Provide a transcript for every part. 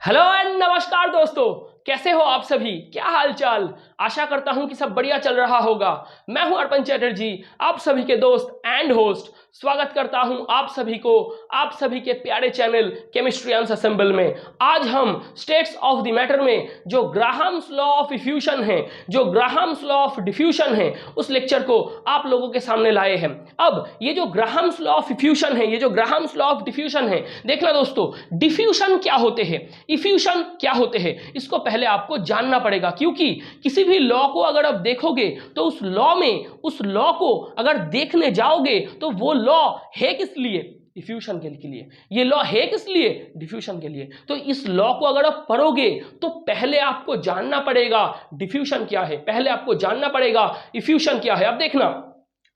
Hello and नमस्कार दोस्तों, कैसे हो आप सभी? क्या हाल चाल? आशा करता हूं कि सब बढ़िया चल रहा होगा। मैं हूं अर्पण चैटर्जी, आप सभी के दोस्त एंड होस्ट। स्वागत करता हूं आप सभी को आप सभी के प्यारे चैनल केमिस्ट्री असेंबल में। आज हम स्टेट्स ऑफ द मैटर में जो ग्राहम्स लॉ ऑफ इफ्यूशन है, जो ग्राहम्स लॉ ऑफ डिफ्यूशन है, उस लेक्चर को आप लोगों के सामने लाए हैं। अब ये जो ग्राहम्स लॉ ऑफ इफ्यूशन है, ये जो ग्राहम्स लॉ ऑफ डिफ्यूशन है, देखना दोस्तों, डिफ्यूशन क्या होते हैं, इफ्यूशन क्या होते हैं, इसको पहले आपको जानना पड़ेगा। क्योंकि किसी भी लॉ को अगर आप देखोगे तो उस लॉ को अगर देखने जाओगे तो वो लॉ है किस लिए? डिफ्यूशन के लिए। ये लॉ है किस लिए? डिफ्यूशन के लिए। तो इस लॉ को अगर आप पढ़ोगे तो पहले आपको जानना पड़ेगा डिफ्यूशन क्या है, पहले आपको जानना पड़ेगा इफ्यूशन क्या है। अब देखना,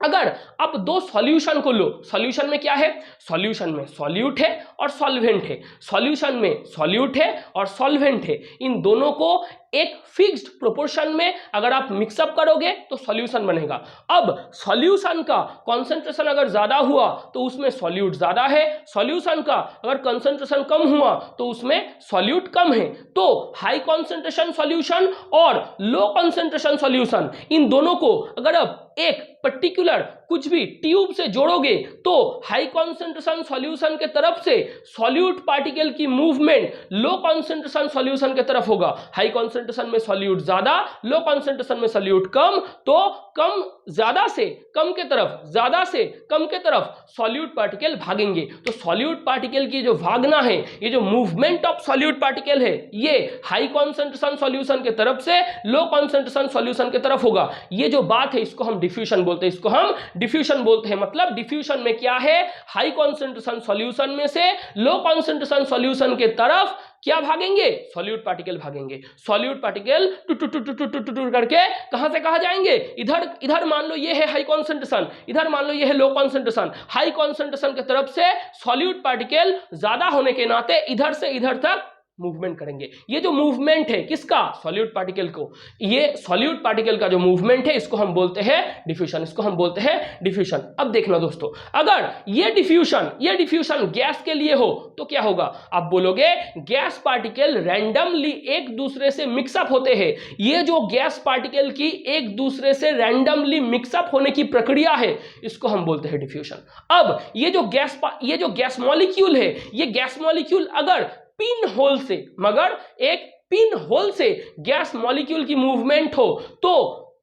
अगर आप दो सॉल्यूशन को लो, सॉल्यूशन में क्या है? सॉल्यूशन में सॉल्यूट है और सॉल्वेंट है। सॉल्यूशन में सॉल्यूट है और सॉल्वेंट है। इन दोनों को एक फिक्स्ड प्रोपोर्शन में अगर आप मिक्सअप करोगे तो सॉल्यूशन बनेगा। अब सॉल्यूशन का कॉन्सेंट्रेशन अगर ज्यादा हुआ तो उसमें सॉल्यूट ज्यादा है, सॉल्यूशन का अगर कॉन्सेंट्रेशन कम हुआ तो उसमें सॉल्यूट कम है। तो हाई कॉन्सेंट्रेशन सॉल्यूशन और लो कॉन्सेंट्रेशन सॉल्यूशन, इन दोनों को अगर आप एक पर्टिकुलर कुछ भी ट्यूब से जोड़ोगे तो हाई कॉन्सेंट्रेशन सॉल्यूशन के तरफ से सॉल्यूट पार्टिकल की मूवमेंट लो कॉन्सेंट्रेशन सॉल्यूशन के तरफ होगा। हाई कॉन्सेंट्रेशन में सॉल्यूट ज्यादा, लो कॉन्सेंट्रेशन में सॉल्यूट कम, तो कम ज्यादा से कम के तरफ, ज्यादा से कम के तरफ सॉल्यूट पार्टिकल भागेंगे। तो सॉल्यूट पार्टिकल की जो भागना है, ये जो मूवमेंट ऑफ सॉल्यूट पार्टिकल है, ये हाई कॉन्सेंट्रेशन सॉल्यूशन के तरफ से लो कॉन्सेंट्रेशन सॉल्यूशन के तरफ होगा। ये जो बात है इसको हम डिफ्यूजन बोलते हैं, इसको हम डिफ्यूजन बोलते हैं। मतलब डिफ्यूजन में क्या है? हाई कॉन्सेंट्रेशन सॉल्यूशन में से लो कॉन्सेंट्रेशन सॉल्यूशन के तरफ क्या भागेंगे? सॉल्यूट पार्टिकल भागेंगे। सॉल्यूट पार्टिकल टू टू टू टू टू टू टू करके कहां से कहां जाएंगे? इधर इधर मान लो ये है हाई कॉन्सेंट्रेशन, इधर मान लो ये है लो कॉन्सेंट्रेशन। हाई कॉन्सेंट्रेशन की तरफ से सॉल्यूट पार्टिकल ज्यादा होने के नाते इधर से इधर तक मूवमेंट करेंगे। ये जो मूवमेंट है किसका? सॉल्यूट पार्टिकल को। ये सॉल्यूट पार्टिकल का जो मूवमेंट है इसको हम बोलते हैं डिफ्यूजन, इसको हम बोलते हैं डिफ्यूजन। अब देखना दोस्तों, अगर ये डिफ्यूजन गैस के लिए हो तो क्या होगा? आप बोलोगे गैस पार्टिकल रैंडमली एक दूसरे से मिक्सअप होते हैं। ये जो गैस पार्टिकल की एक दूसरे से रैंडमली मिक्सअप होने की प्रक्रिया है, इसको हम बोलते हैं डिफ्यूजन। अब ये जो गैस मॉलिक्यूल है, ये गैस मॉलिक्यूल अगर पिन होल से, मगर एक पिन होल से गैस मॉलिक्यूल की मूवमेंट हो तो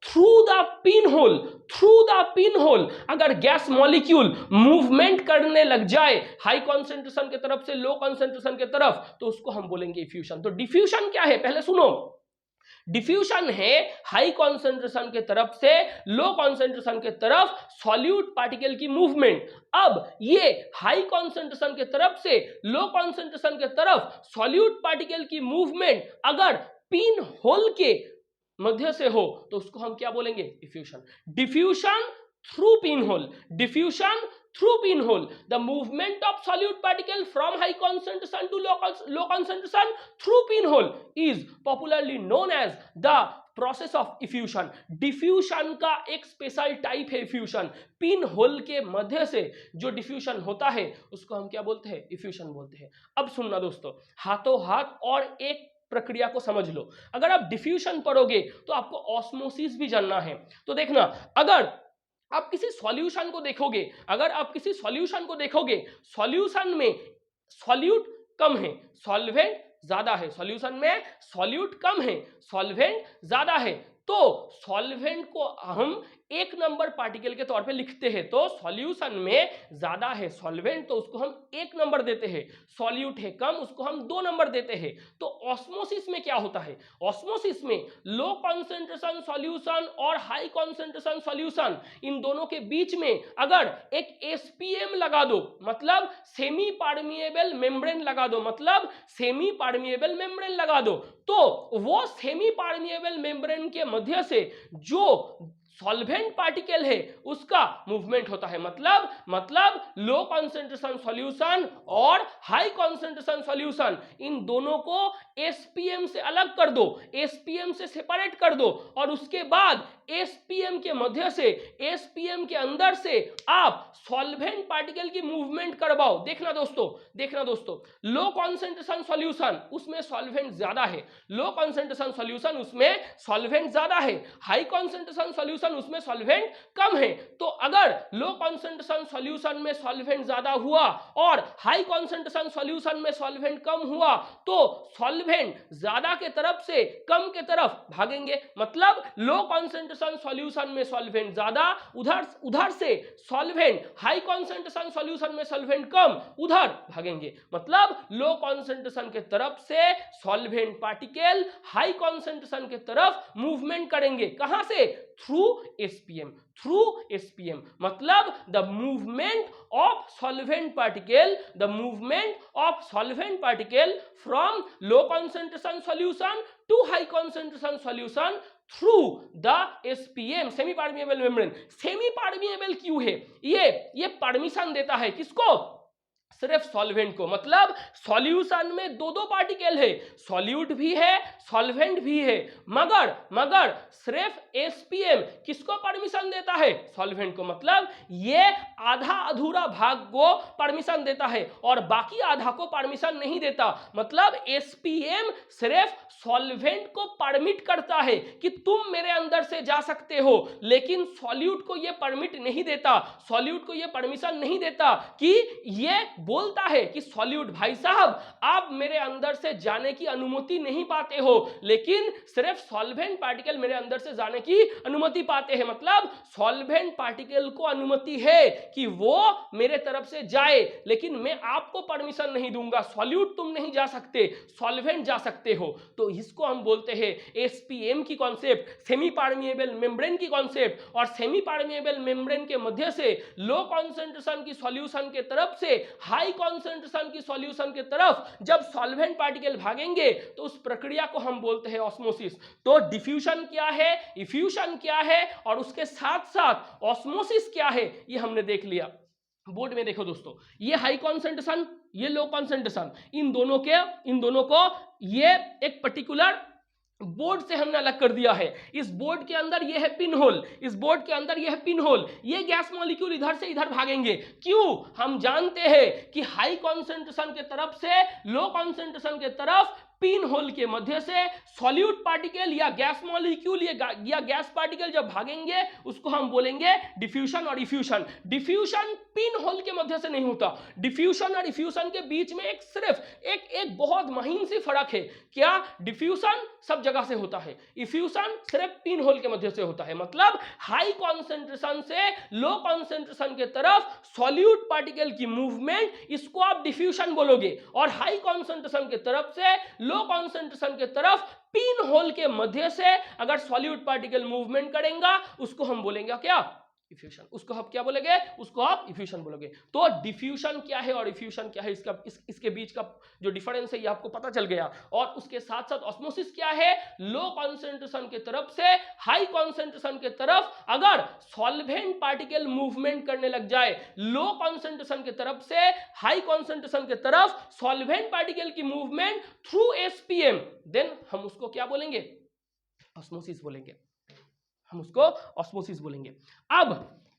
थ्रू द पिन होल अगर गैस मॉलिक्यूल मूवमेंट करने लग जाए हाई कॉन्सेंट्रेशन के तरफ से लो कॉन्सेंट्रेशन के तरफ, तो उसको हम बोलेंगे इफ्यूजन। तो डिफ्यूजन क्या है पहले सुनो। डिफ्यूजन है हाई कॉन्सेंट्रेशन के तरफ से लो कॉन्सेंट्रेशन के तरफ सॉल्यूट पार्टिकल की मूवमेंट। अब ये हाई कॉन्सेंट्रेशन के तरफ से लो कॉन्सेंट्रेशन के तरफ सॉल्यूट पार्टिकल की मूवमेंट अगर पिन होल के मध्य से हो तो उसको हम क्या बोलेंगे? Diffusion. Diffusion through pin hole, diffusion through pinhole, the movement of solute particle from high concentration to low concentration through pinhole is popularly known as the process of effusion. Diffusion का एक स्पेशल टाइप है effusion. Pin hole के मध्य से जो diffusion होता है उसको हम क्या बोलते हैं? इफ्यूजन बोलते हैं। अब सुनना दोस्तों, हाथों हाथ और एक प्रक्रिया को समझ लो। अगर आप डिफ्यूजन पढ़ोगे तो आपको ऑस्मोसिस भी जानना है। तो देखना, अगर आप किसी सॉल्यूशन को देखोगे, सॉल्यूशन में सॉल्यूट कम है, सॉल्वेंट ज्यादा है, सॉल्यूशन में सॉल्यूट कम है, सॉल्वेंट ज्यादा है, तो सॉल्वेंट को हम एक नंबर पार्टिकल के तौर पे लिखते हैं। तो सॉल्यूशन में ज्यादा है सॉल्वेंट तो उसको हम एक नंबर देते हैं, सॉल्यूट है कम उसको हम दो नंबर देते हैं। तो ऑस्मोसिस में क्या होता है? ऑस्मोसिस में लो कॉन्सेंट्रेशन सॉल्यूशन और हाई कॉन्सेंट्रेशन सॉल्यूशन, इन दोनों के बीच में अगर एक एसपीएम लगा दो, मतलब सेमी परमिएबल मेम्ब्रेन लगा दो, तो वो सेमी परमिएबल मेम्ब्रेन के मध्य से जो सॉल्वेंट पार्टिकल है उसका मूवमेंट होता है। मतलब लो कॉन्सेंट्रेशन सॉल्यूशन और हाई कॉन्सेंट्रेशन सॉल्यूशन, इन दोनों को एसपीएम से अलग कर दो, एसपीएम से सेपरेट कर दो और उसके बाद एसपीएम के मध्य से, एसपीएम के अंदर से आप सॉल्वेंट पार्टिकल की मूवमेंट करवाओ। देखना दोस्तों, लो कॉन्सेंट्रेशन सॉल्यूशन उसमें सॉल्वेंट ज्यादा है, लो कॉन्सेंट्रेशन सॉल्यूशन उसमें सॉल्वेंट ज्यादा है, हाई कॉन्सेंट्रेशन सॉल्यूशन उसमें सॉल्वेंट कम है। तो अगर लो कॉन्सेंट्रेशन सॉल्यूशन में सॉल्वेंट ज्यादा हुआ और हाई कॉन्सेंट्रेशन सॉल्यूशन में सॉल्वेंट कम हुआ तो सॉल्वेंट ज्यादा के तरफ से कम के तरफ भागेंगे। मतलब लो कॉन्सेंट्रेशन सॉल्यूशन में सॉल्वेंट ज्यादा, उधर से सॉल्वेंट हाई कॉन्सेंट्रेशन सॉल्यूशन में सॉल्वेंट कम, उधर भागेंगे। मतलब लो कॉन्सेंट्रेशन के तरफ से सॉल्वेंट पार्टिकल हाई कॉन्सेंट्रेशन के तरफ मूवमेंट करेंगे। कहां से? Through SPM, through SPM. मतलब the movement of solvent particle from low concentration solution to high concentration solution through the SPM, semi permeable membrane. Semi permeable क्यों है? ये परमिशन देता है किसको? सिर्फ सॉल्वेंट को। मतलब सॉल्यूशन में दो पार्टिकल है, सॉल्यूट भी है, सॉल्वेंट भी है, मगर सिर्फ एसपीएम किसको परमिशन देता है? सॉल्वेंट को। मतलब ये आधा अधूरा भाग को परमिशन देता है और बाकी आधा को परमिशन नहीं देता। मतलब एसपीएम सिर्फ सॉल्वेंट को परमिट करता है कि तुम मेरे अंदर से जा सकते हो, लेकिन सॉल्यूट को ये परमिट नहीं देता, सॉल्यूट को ये परमिशन नहीं देता कि ये बोलता है कि सॉल्यूट भाई साहब आप मेरे अंदर से जाने की अनुमति नहीं पाते हो, लेकिन सिर्फ सॉल्वेंट पार्टिकल मेरे अंदर से जाने की अनुमति पाते हैं। मतलब सॉल्वेंट पार्टिकल को अनुमति है कि वो मेरे तरफ से जाए, लेकिन मैं आपको परमिशन नहीं दूंगा। सॉल्यूट तुम नहीं जा सकते, सॉल्वेंट जा सकते हो। तो इसको हम बोलते हैं एसपीएम की कॉन्सेप्ट, सेमी परमिएबल मेम्ब्रेन की कॉन्सेप्ट। और सेमी परमिएबल मेम्ब्रेन के मध्य से लो कॉन्सेंट्रेशन की सॉल्यूशन के तरफ से हाई कॉन्सेंट्रेशन की सॉल्यूशन के तरफ जब सॉल्वेंट पार्टिकल भागेंगे तो उस प्रक्रिया को हम बोलते हैं ऑस्मोसिस। तो डिफ्यूजन क्या है, इफ्यूजन क्या है और उसके साथ साथ ऑस्मोसिस क्या है, ये हमने देख लिया। बोर्ड में देखो दोस्तों, ये हाई कॉन्सेंट्रेशन, ये लो कॉन्सेंट्रेशन, इन दोनों को ये एक पर्टिकुलर बोर्ड से हमने अलग कर दिया है। इस बोर्ड के अंदर ये है पिन होल, इस बोर्ड के अंदर ये है पिन होल। ये गैस मॉलिक्यूल इधर से इधर भागेंगे। क्यों? हम जानते हैं कि हाई कॉन्सेंट्रेशन के तरफ से लो कॉन्सेंट्रेशन के तरफ पिन होल के मध्य से सॉल्यूट पार्टिकल या गैस मॉलिक्यूल या गैस पार्टिकल जब भागेंगे उसको हम बोलेंगे डिफ्यूजन और इफ्यूजन। डिफ्यूजन पिन होल के मध्य से नहीं होता, डिफ्यूजन और इफ्यूजन के बीच में सिर्फ एक बहुत महीन सी फर्क है। क्या? डिफ्यूजन सब जगह से होता है, इफ्यूजन सिर्फ पिन होल के मध्य से होता है। मतलब हाई कॉन्सेंट्रेशन से लो कॉन्सेंट्रेशन के तरफ सॉल्यूट पार्टिकल की मूवमेंट, इसको आप डिफ्यूजन बोलोगे। और हाई कॉन्सेंट्रेशन के तरफ से लो कॉन्सेंट्रेशन के तरफ पिन होल के मध्य से अगर सॉल्यूट पार्टिकल मूवमेंट करेगा उसको हम बोलेंगे क्या? इफ्यूजन। उसको आप क्या बोलेंगे? उसको आप इफ्यूजन बोलोगे। तो डिफ्यूजन क्या है और इफ्यूजन क्या है, इसके बीच का जो डिफरेंस है ये आपको पता चल गया। और उसके साथ साथ ऑस्मोसिस क्या है? लो कॉन्सेंट्रेशन के तरफ से हाई कॉन्सेंट्रेशन के तरफ अगर सॉल्वेंट पार्टिकल मूवमेंट करने लग जाए, लो कॉन्सेंट्रेशन के तरफ से हाई कॉन्सेंट्रेशन के तरफ सॉल्वेंट पार्टिकल की मूवमेंट थ्रू एसपीएम, देन हम उसको क्या बोलेंगे? ऑस्मोसिस बोलेंगे, हम उसको ऑस्मोसिस बोलेंगे। अब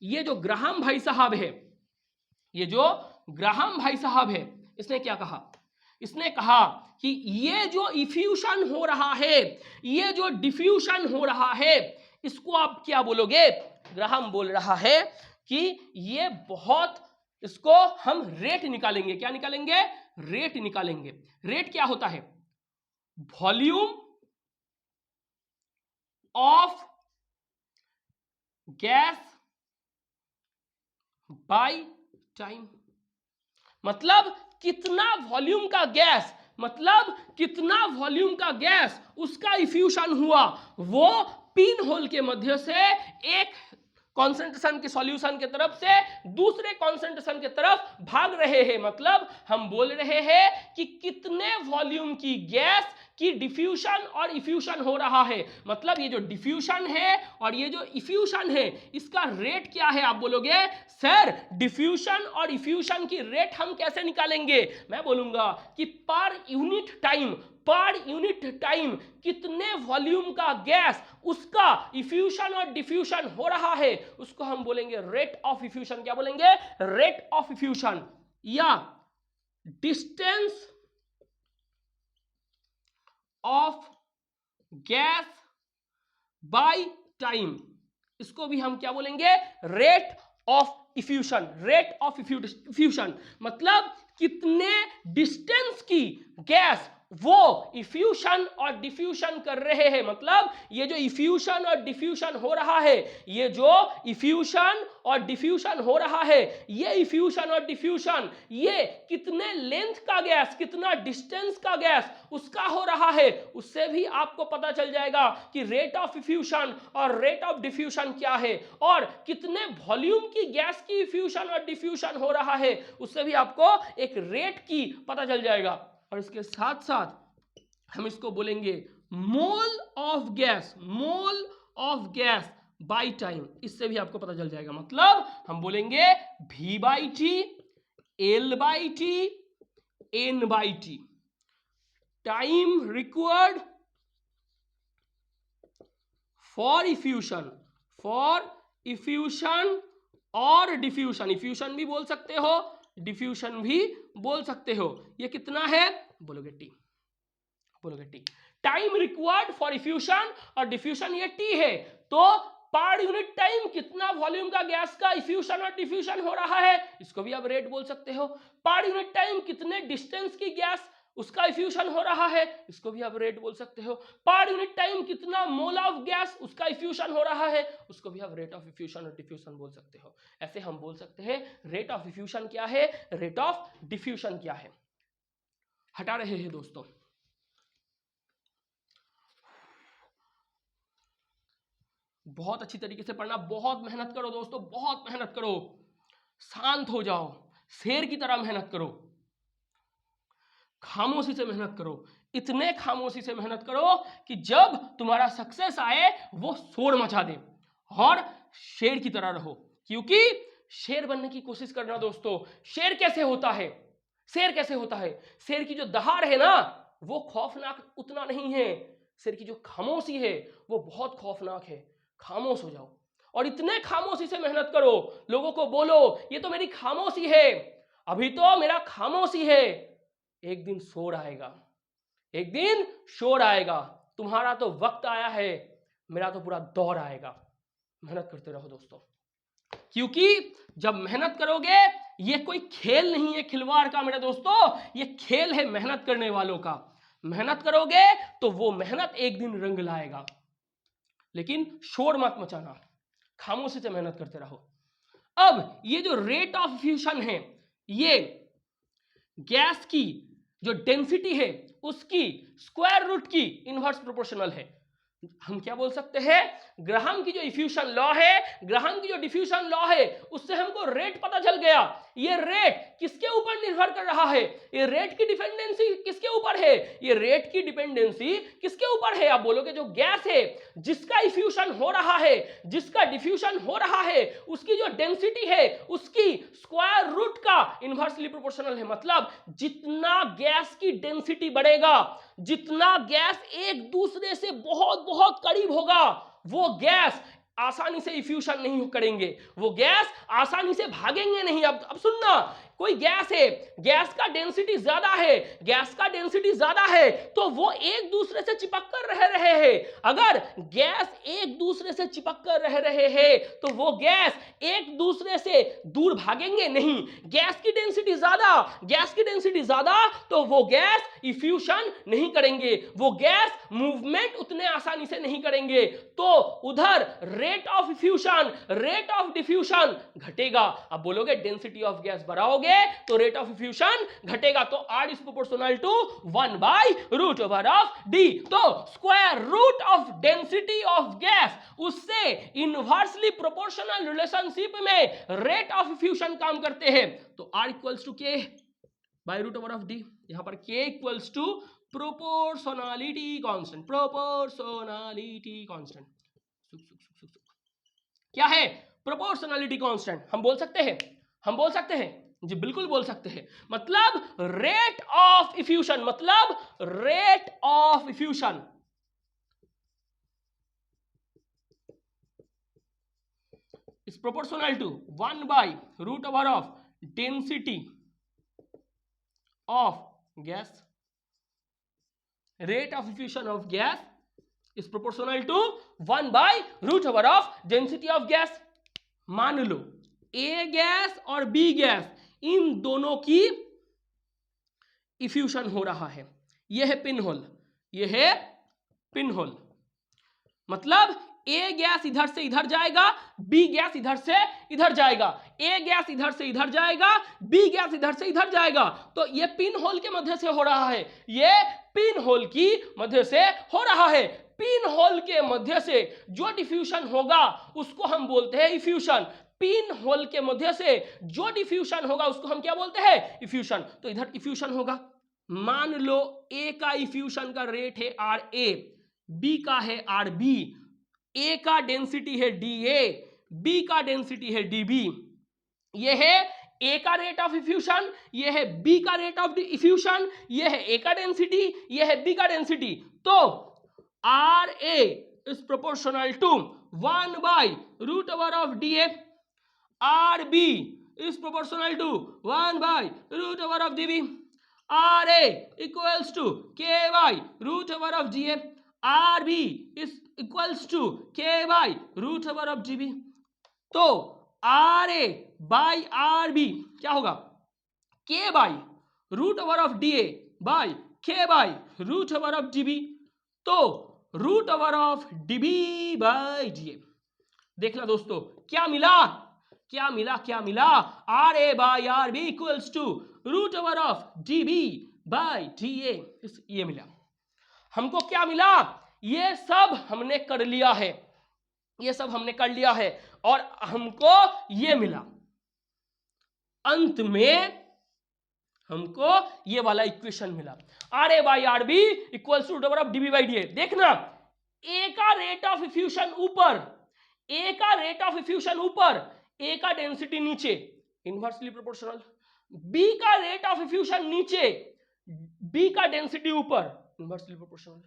ये जो ग्राहम भाई साहब है, ये जो ग्राहम भाई साहब है, इसने क्या कहा? इसने कहा कि ये जो इफ्यूजन हो रहा है, ये जो डिफ्यूजन हो रहा है, इसको आप क्या बोलोगे? ग्राहम बोल रहा है कि ये बहुत, इसको हम रेट निकालेंगे। क्या निकालेंगे? रेट निकालेंगे। रेट क्या होता है? Volume of gas by time. मतलब कितना वॉल्यूम का गैस, मतलब कितना वॉल्यूम का गैस उसका इफ्यूजन हुआ, वो पिन होल के मध्य से एक कॉन्सेंट्रेशन के सॉल्यूशन के तरफ से दूसरे कॉन्सेंट्रेशन के तरफ भाग रहे हैं। मतलब हम बोल रहे हैं कि कितने वॉल्यूम की गैस की डिफ्यूजन और इफ्यूजन हो रहा है। मतलब ये जो डिफ्यूजन है और ये जो इफ्यूजन है, इसका रेट क्या है? आप बोलोगे सर डिफ्यूजन और इफ्यूजन की रेट हम कैसे निकालेंगे? मैं बोलूंगा कि per unit time, per unit time कितने वॉल्यूम का गैस उसका इफ्यूशन और डिफ्यूशन हो रहा है, उसको हम बोलेंगे रेट ऑफ इफ्यूशन। क्या बोलेंगे? रेट ऑफ इफ्यूशन या distance of gas by time, इसको भी हम क्या बोलेंगे? Rate of effusion. Rate of effusion मतलब कितने डिस्टेंस की गैस वो इफ्यूशन और डिफ्यूशन कर रहे हैं। मतलब ये जो इफ्यूशन और डिफ्यूशन हो रहा है, ये जो इफ्यूशन और डिफ्यूशन हो रहा है, ये इफ्यूशन और डिफ्यूशन ये कितने लेंथ का गैस, कितना डिस्टेंस का गैस उसका हो रहा है, उससे भी आपको पता चल जाएगा कि रेट ऑफ इफ्यूशन और रेट ऑफ डिफ्यूशन क्या है। और कितने वॉल्यूम की गैस की इफ्यूशन और डिफ्यूशन हो रहा है, उससे भी आपको एक रेट की पता चल जाएगा। और इसके साथ साथ हम इसको बोलेंगे mole of gas, mole of gas by time, इससे भी आपको पता चल जाएगा। मतलब हम बोलेंगे V by T, L by T, N by T, time required for effusion, और डिफ्यूशन। इफ्यूशन भी बोल सकते हो, डिफ्यूशन भी बोल सकते हो। ये कितना है? बोलोगे टी, बोलोगे T. Time required for effusion और डिफ्यूशन ये टी है। तो पर यूनिट टाइम कितना वॉल्यूम का गैस का इफ्यूशन और डिफ्यूशन हो रहा है, इसको भी आप रेट बोल सकते हो। पर यूनिट टाइम कितने डिस्टेंस की गैस उसका इफ्यूशन हो रहा है, इसको भी आप रेट बोल सकते हो। पर यूनिट टाइम कितना मोल ऑफ गैस उसका इफ्यूशन हो रहा है, उसको भी आप रेट ऑफ इफ्यूशन और डिफ्यूशन बोल सकते हो। ऐसे हम बोल सकते हैं रेट ऑफ इफ्यूशन क्या है, रेट ऑफ डिफ्यूशन क्या है। हटा रहे हैं दोस्तों, बहुत अच्छी तरीके से पढ़ना, बहुत मेहनत करो दोस्तों, बहुत मेहनत करो, शांत हो जाओ, शेर की तरह मेहनत करो, खामोशी से मेहनत करो, इतने खामोशी से मेहनत करो कि जब तुम्हारा सक्सेस आए वो शोर मचा दे, और शेर की तरह रहो। क्योंकि शेर बनने की कोशिश करना दोस्तों। शेर कैसे होता है? शेर कैसे होता है? शेर की जो दहाड़ है ना, वो खौफनाक उतना नहीं है। शेर की जो खामोशी है वो बहुत खौफनाक है। खामोश हो जाओ और इतने खामोशी से मेहनत करो, लोगों को बोलो ये तो मेरी खामोशी है, अभी तो मेरा खामोशी है, एक दिन शोर आएगा, एक दिन शोर आएगा, तुम्हारा तो वक्त आया है, मेरा तो पूरा दौर आएगा। मेहनत करते रहो दोस्तों, क्योंकि जब मेहनत करोगे, ये कोई खेल नहीं है खिलवाड़ का मेरे दोस्तों, ये खेल है मेहनत करने वालों का। मेहनत करोगे तो वो मेहनत एक दिन रंग लाएगा, लेकिन शोर मत मचाना, खामोशी से मेहनत करते रहो। अब ये जो रेट ऑफ फ्यूशन है, ये गैस की जो डेंसिटी है उसकी स्क्वायर रूट की इनवर्स प्रोपोर्शनल है। हम क्या बोल सकते हैं? ग्राहम की जो इफ्यूशन लॉ है, ग्राहम की जो डिफ्यूशन लॉ है, उससे हमको रेट पता चल गया। ये रेट किसके ऊपर निर्भर कर रहा है? ये रेट की डिपेंडेंसी किसके ऊपर है? ये रेट की डिपेंडेंसी किसके ऊपर है? आप बोलोगे जो गैस है जिसका इफ्यूशन हो रहा है, जिसका डिफ्यूशन हो रहा है, उसकी जो डेंसिटी है उसकी स्क्वायर रूट का इनवर्सली प्रोपोर्शनल है। मतलब जितना गैस की डेंसिटी बढ़ेगा, जितना गैस एक दूसरे से बहुत बहुत करीब होगा, वो गैस आसानी से इफ्यूशन नहीं करेंगे, वो गैस आसानी से भागेंगे नहीं। अब सुनना, कोई गैस है, गैस का डेंसिटी ज्यादा है, गैस का डेंसिटी ज्यादा है तो वो एक दूसरे से चिपक कर रह रहे हैं। अगर गैस एक दूसरे से चिपक कर रह रहे हैं तो वो गैस एक दूसरे से दूर भागेंगे नहीं। गैस की डेंसिटी ज्यादा, गैस की डेंसिटी ज्यादा तो वो गैस इफ्यूशन नहीं करेंगे, वो गैस मूवमेंट उतने आसानी से नहीं करेंगे, तो उधर rate of effusion, rate of diffusion घटेगा। अब बोलोगे डेंसिटी ऑफ गैस बढ़ाओगे तो रेट ऑफ इफ्यूशन घटेगा, तो R is proportional to 1 by root over of D। तो square root of density of gas, उससे इनवर्सली प्रोपोर्शनल रिलेशनशिप में रेट ऑफ इफ्यूशन काम करते हैं। तो R equals to K by root over of D, यहां पर K equals to proportionality constant, proportionality constant. क्या है प्रोपोर्शनलिटी कांस्टेंट? हम बोल सकते हैं, हम बोल सकते हैं जी बिल्कुल बोल सकते हैं। मतलब रेट ऑफ इफ्यूशन, मतलब rate of effusion is proportional to 1 by root over of density of gas. Rate of diffusion of gas is proportional to 1 by root over of density of gas. मान लो A gas और B gas in दोनों की इफ्यूशन हो रहा है। यह है pin hole, यह है पिन होल। मतलब ए गैस इधर से इधर जाएगा, बी गैस इधर से इधर जाएगा, ए गैस इधर से इधर जाएगा, बी गैस इधर से इधर जाएगा। तो ये पिन होल के मध्य से हो रहा है, ये पिन होल की मध्य से हो रहा है। पिन होल के मध्य से जो डिफ्यूजन होगा उसको हम बोलते हैं इफ्यूशन। पिन होल के मध्य से जो डिफ्यूजन होगा उसको हम क्या बोलते हैं? इफ्यूशन। तो इधर इफ्यूशन होगा। मान लो ए का इफ्यूशन का रेट है आर ए, बी का है आर बी, ए का डेंसिटी है डी ए, बी का डेंसिटी है डी बी। ये है ए का रेट ऑफ इफ्यूशन, ये है बी का रेट ऑफ इफ्यूशन, ये है ए का डेंसिटी, ये है बी का डेंसिटी। तो R A is proportional to 1 by root over of D A, R B is proportional to 1 by root over of D B, R A equals to K by root over of G A, R B is equals to K by root over of G B. तो R A by R B क्या होगा? K by root over of D A by K by root over of D B. तो root over of D B by D A. देखना दोस्तों क्या मिला, क्या मिला, क्या मिला? R A by R B equals to root over of D B by D A. ये मिला हमको। क्या मिला? ये सब हमने कर लिया है, ये सब हमने कर लिया है और हमको ये मिला। अंत में हमको ये वाला इक्वेशन मिला, R A by R B equals to root over of D B by D A. देखना ए का रेट ऑफ इफ्यूशन ऊपर, ए का रेट ऑफ इफ्यूशन ऊपर, ए का डेंसिटी नीचे, इनवर्सली प्रोपोर्शनल। बी का रेट ऑफ इफ्यूशन नीचे, बी का डेंसिटी ऊपर, इनवर्सली प्रोपोर्शनल।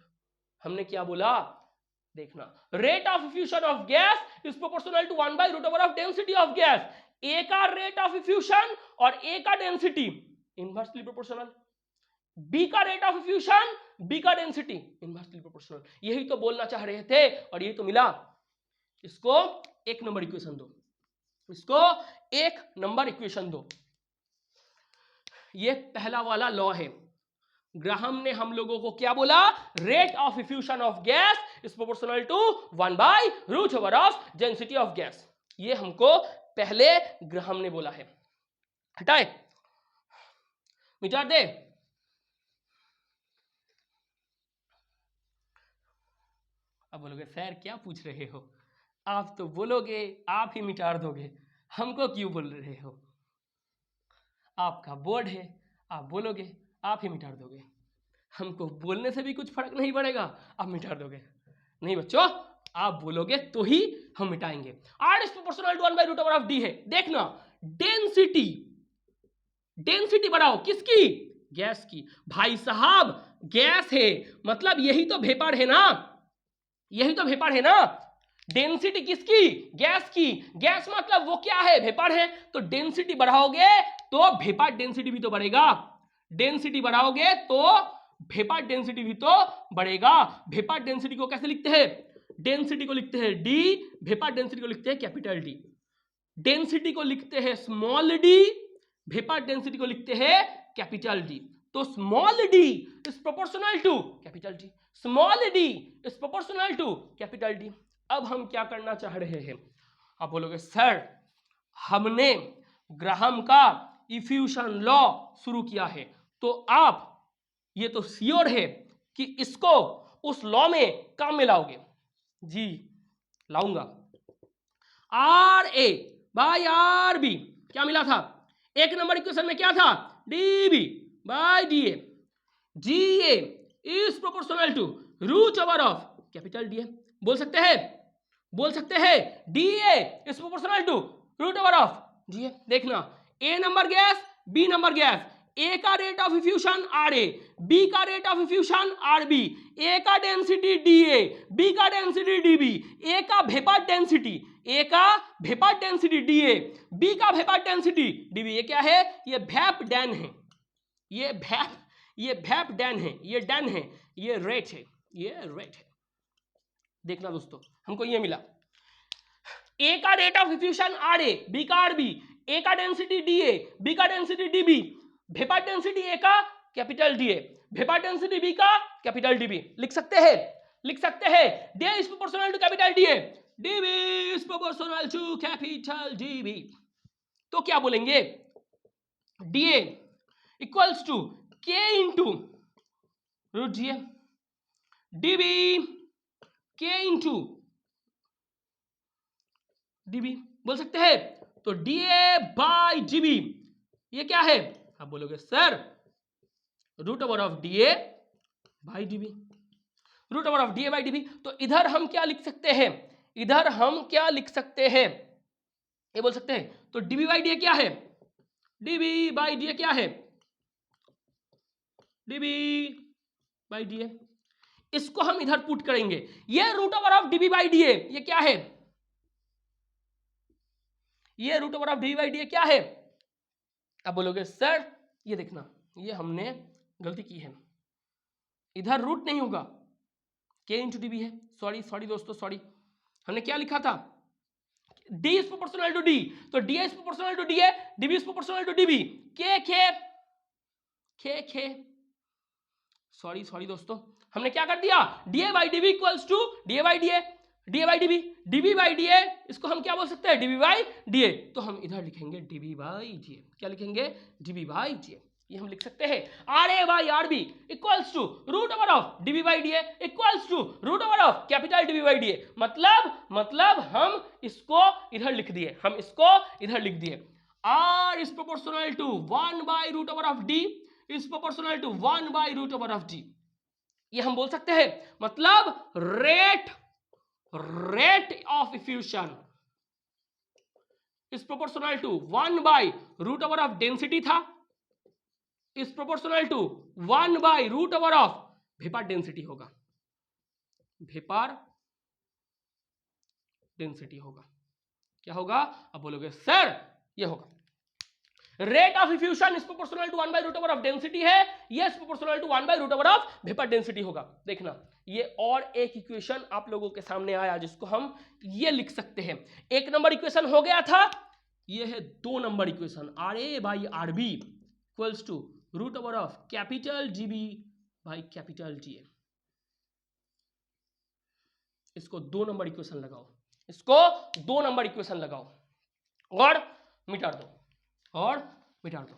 हमने क्या बोला? देखना rate of effusion of gas is proportional to 1 by root over of density of gas. A का रेट ऑफ इफ्यूशन और ए का डेंसिटी इनवर्सली प्रोपोर्शनल, बी का रेट ऑफ इफ्यूशन, बी का डेंसिटी इनवर्सली प्रोपोर्शनल। यही तो बोलना चाह रहे थे और यही तो मिला। इसको 1 नंबर इक्वेशन दो, इसको 1 नंबर इक्वेशन दो। ये पहला वाला लॉ है। ग्राहम ने हम लोगों को क्या बोला? Rate of effusion of gas is proportional to 1 by root over of density of gas. ये हमको पहले ग्राहम ने बोला है। हटाए, मिटा दे। अब बोलोगे सर क्या पूछ रहे हो? आप तो बोलोगे आप ही मिटा दोगे, हमको क्यों बोल रहे हो? आपका बोर्ड है, आप बोलोगे आप ही मिटा दोगे, हमको बोलने से भी कुछ फर्क नहीं पड़ेगा, आप मिटा दोगे। नहीं बच्चों, आप बोलोगे तो ही हम मिटाएंगे। R is proportional to 1 by root over of D है। देखना डेंसिटी, डेंसिटी बढ़ाओ किसकी? गैस की। भाई साहब गैस है मतलब यही तो वेपर है ना, यही तो वेपर है ना। डेंसिटी किसकी? गैस की। गैस मतलब वो क्या है? वेपर है। तो डेंसिटी बढ़ाओगे तो वेपर डेंसिटी भी तो बढ़ेगा, डेंसिटी बढ़ाओगे तो वेपर डेंसिटी भी तो बढ़ेगा। वेपर डेंसिटी को कैसे लिखते हैं? डेंसिटी को लिखते हैं डी, वेपर डेंसिटी को लिखते हैं कैपिटल डी। डेंसिटी को लिखते हैं स्मॉल डी, वेपर डेंसिटी को लिखते हैं कैपिटल डी। तो small D is proportional to capital D, small D is proportional to capital D. अब हम क्या करना चाह रहे हैं? आप बोलोगे सर हमने ग्राहम का इफ्यूशन लॉ शुरू किया है, तो आप ये तो श्योर है कि इसको उस लॉ में काम में लाओगे। जी लाऊंगा। R A by R B क्या मिला था? 1 नंबर इक्वेशन में क्या था? D B by D A. G A is proportional to root over of capital D A. बोल सकते हैं, बोल सकते हैं D A is proportional to root over of D A. देखना A number gas B number gas, A का rate of effusion R A, B का rate of effusion are B, A का डेंसिटी डी ए, बी का density D B, A का vapour density, A का vapour density D A, B का vapour density D B. ये क्या है? ये वेप डेन है, ये वेप डेन है, ये डेन है, ये रेट है, ये रेट है। देखना दोस्तों, हमको ये मिला, ए का rate of effusion R A, B का आर बी, ए का डेंसिटी डी ए, बी का density D B, vapour density A का capital D A, vapour density B का कैपिटल डी बी। लिख सकते हैं, लिख सकते हैं, D is proportional to capital D A, D B is proportional to capital D B. तो क्या बोलेंगे? D A equals to K into root D A, D B के इंटू डीबी बोल सकते हैं। तो डी ए बाई डीबी ये क्या है? आप बोलोगे sir root over of D A by DB, root over of D A by DB. तो इधर हम क्या लिख सकते हैं? इधर हम क्या लिख सकते हैं? ये बोल सकते हैं। तो डीबी बाई डी ए क्या है? डीबी बाई डी ए क्या है? DB by D A. इसको हम इधर पुट करेंगे। ये root over of DB by D A ये क्या है? ये root over of D by D क्या है? आप बोलोगे सर ये देखना, ये हमने गलती की है, इधर रूट नहीं होगा, के इंटू डी बी है। सॉरी दोस्तों, सॉरी, हमने क्या लिखा था? D is proportional to D, तो D is proportional to D है, DB is proportional to DB, के सॉरी दोस्तों, हमने क्या कर दिया? D A by DB equals to D A by D A, D A by DB, DB by D A, इसको हम क्या बोल सकते हैं? DB by D A. तो हम इधर लिखेंगे डीबी बाई डी ए। क्या लिखेंगे? DB by D A. ये हम लिख सकते हैं R A by R B equals to root over of DB by D A equals to root over of capital DB by D A. मतलब हम इसको इधर लिख दिए, हम इसको इधर लिख दिए। R is proportional to 1 by root over of D is proportional to 1 by root over of D. ये हम बोल सकते हैं। मतलब rate of effusion is proportional to 1 by root over of density था, is proportional to 1 by root over of vapor density होगा, vapor density होगा। क्या होगा? अब बोलोगे सर ये होगा rate of effusion is proportional to 1 by root over of density है, ये is proportional to 1 by root over of vapour density होगा। देखना, ये और एक इक्वेशन आप लोगों के सामने आया जिसको हम ये लिख सकते हैं। एक नंबर इक्वेशन हो गया था, ये है 2 number equation, R A by R B equals to root over of capital G B by capital G A. इसको 2 नंबर इक्वेशन लगाओ, इसको 2 नंबर इक्वेशन लगाओ और मिटा दो, और मिटा दो।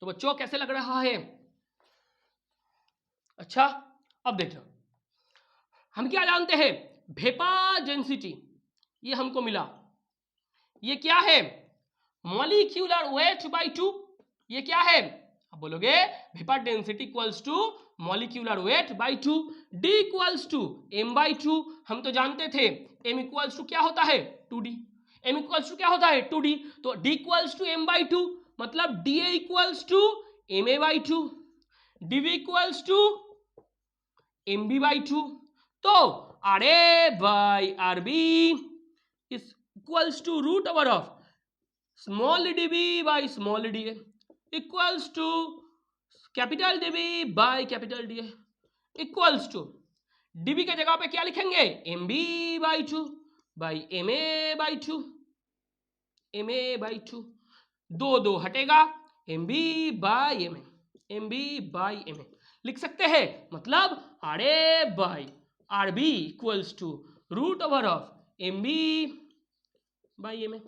तो बच्चों कैसे लग रहा है? अच्छा, अब देखना, हम क्या जानते हैं? वेपर डेंसिटी ये हमको मिला, ये क्या है? Molecular weight by 2। ये क्या है? अब बोलोगे vapour density equals to molecular weight by 2, D equals to M by 2। हम तो जानते थे एम इक्वल्स टू क्या होता है? 2d। एम इक्वल्स टू क्या होता है? 2d। तो D equals to M by 2, मतलब D A equals to M A by 2, DV equals to M B by 2। तो R A by R B is equals to root over of small D B by small D A equals to capital DB by capital D A equals to DB के जगह पे क्या लिखेंगे? M B by 2 by M A by 2, M A by 2, 2 हटेगा, M B by M A, M B by M A लिख सकते हैं। मतलब R A by R B equals to root over of M B by M A.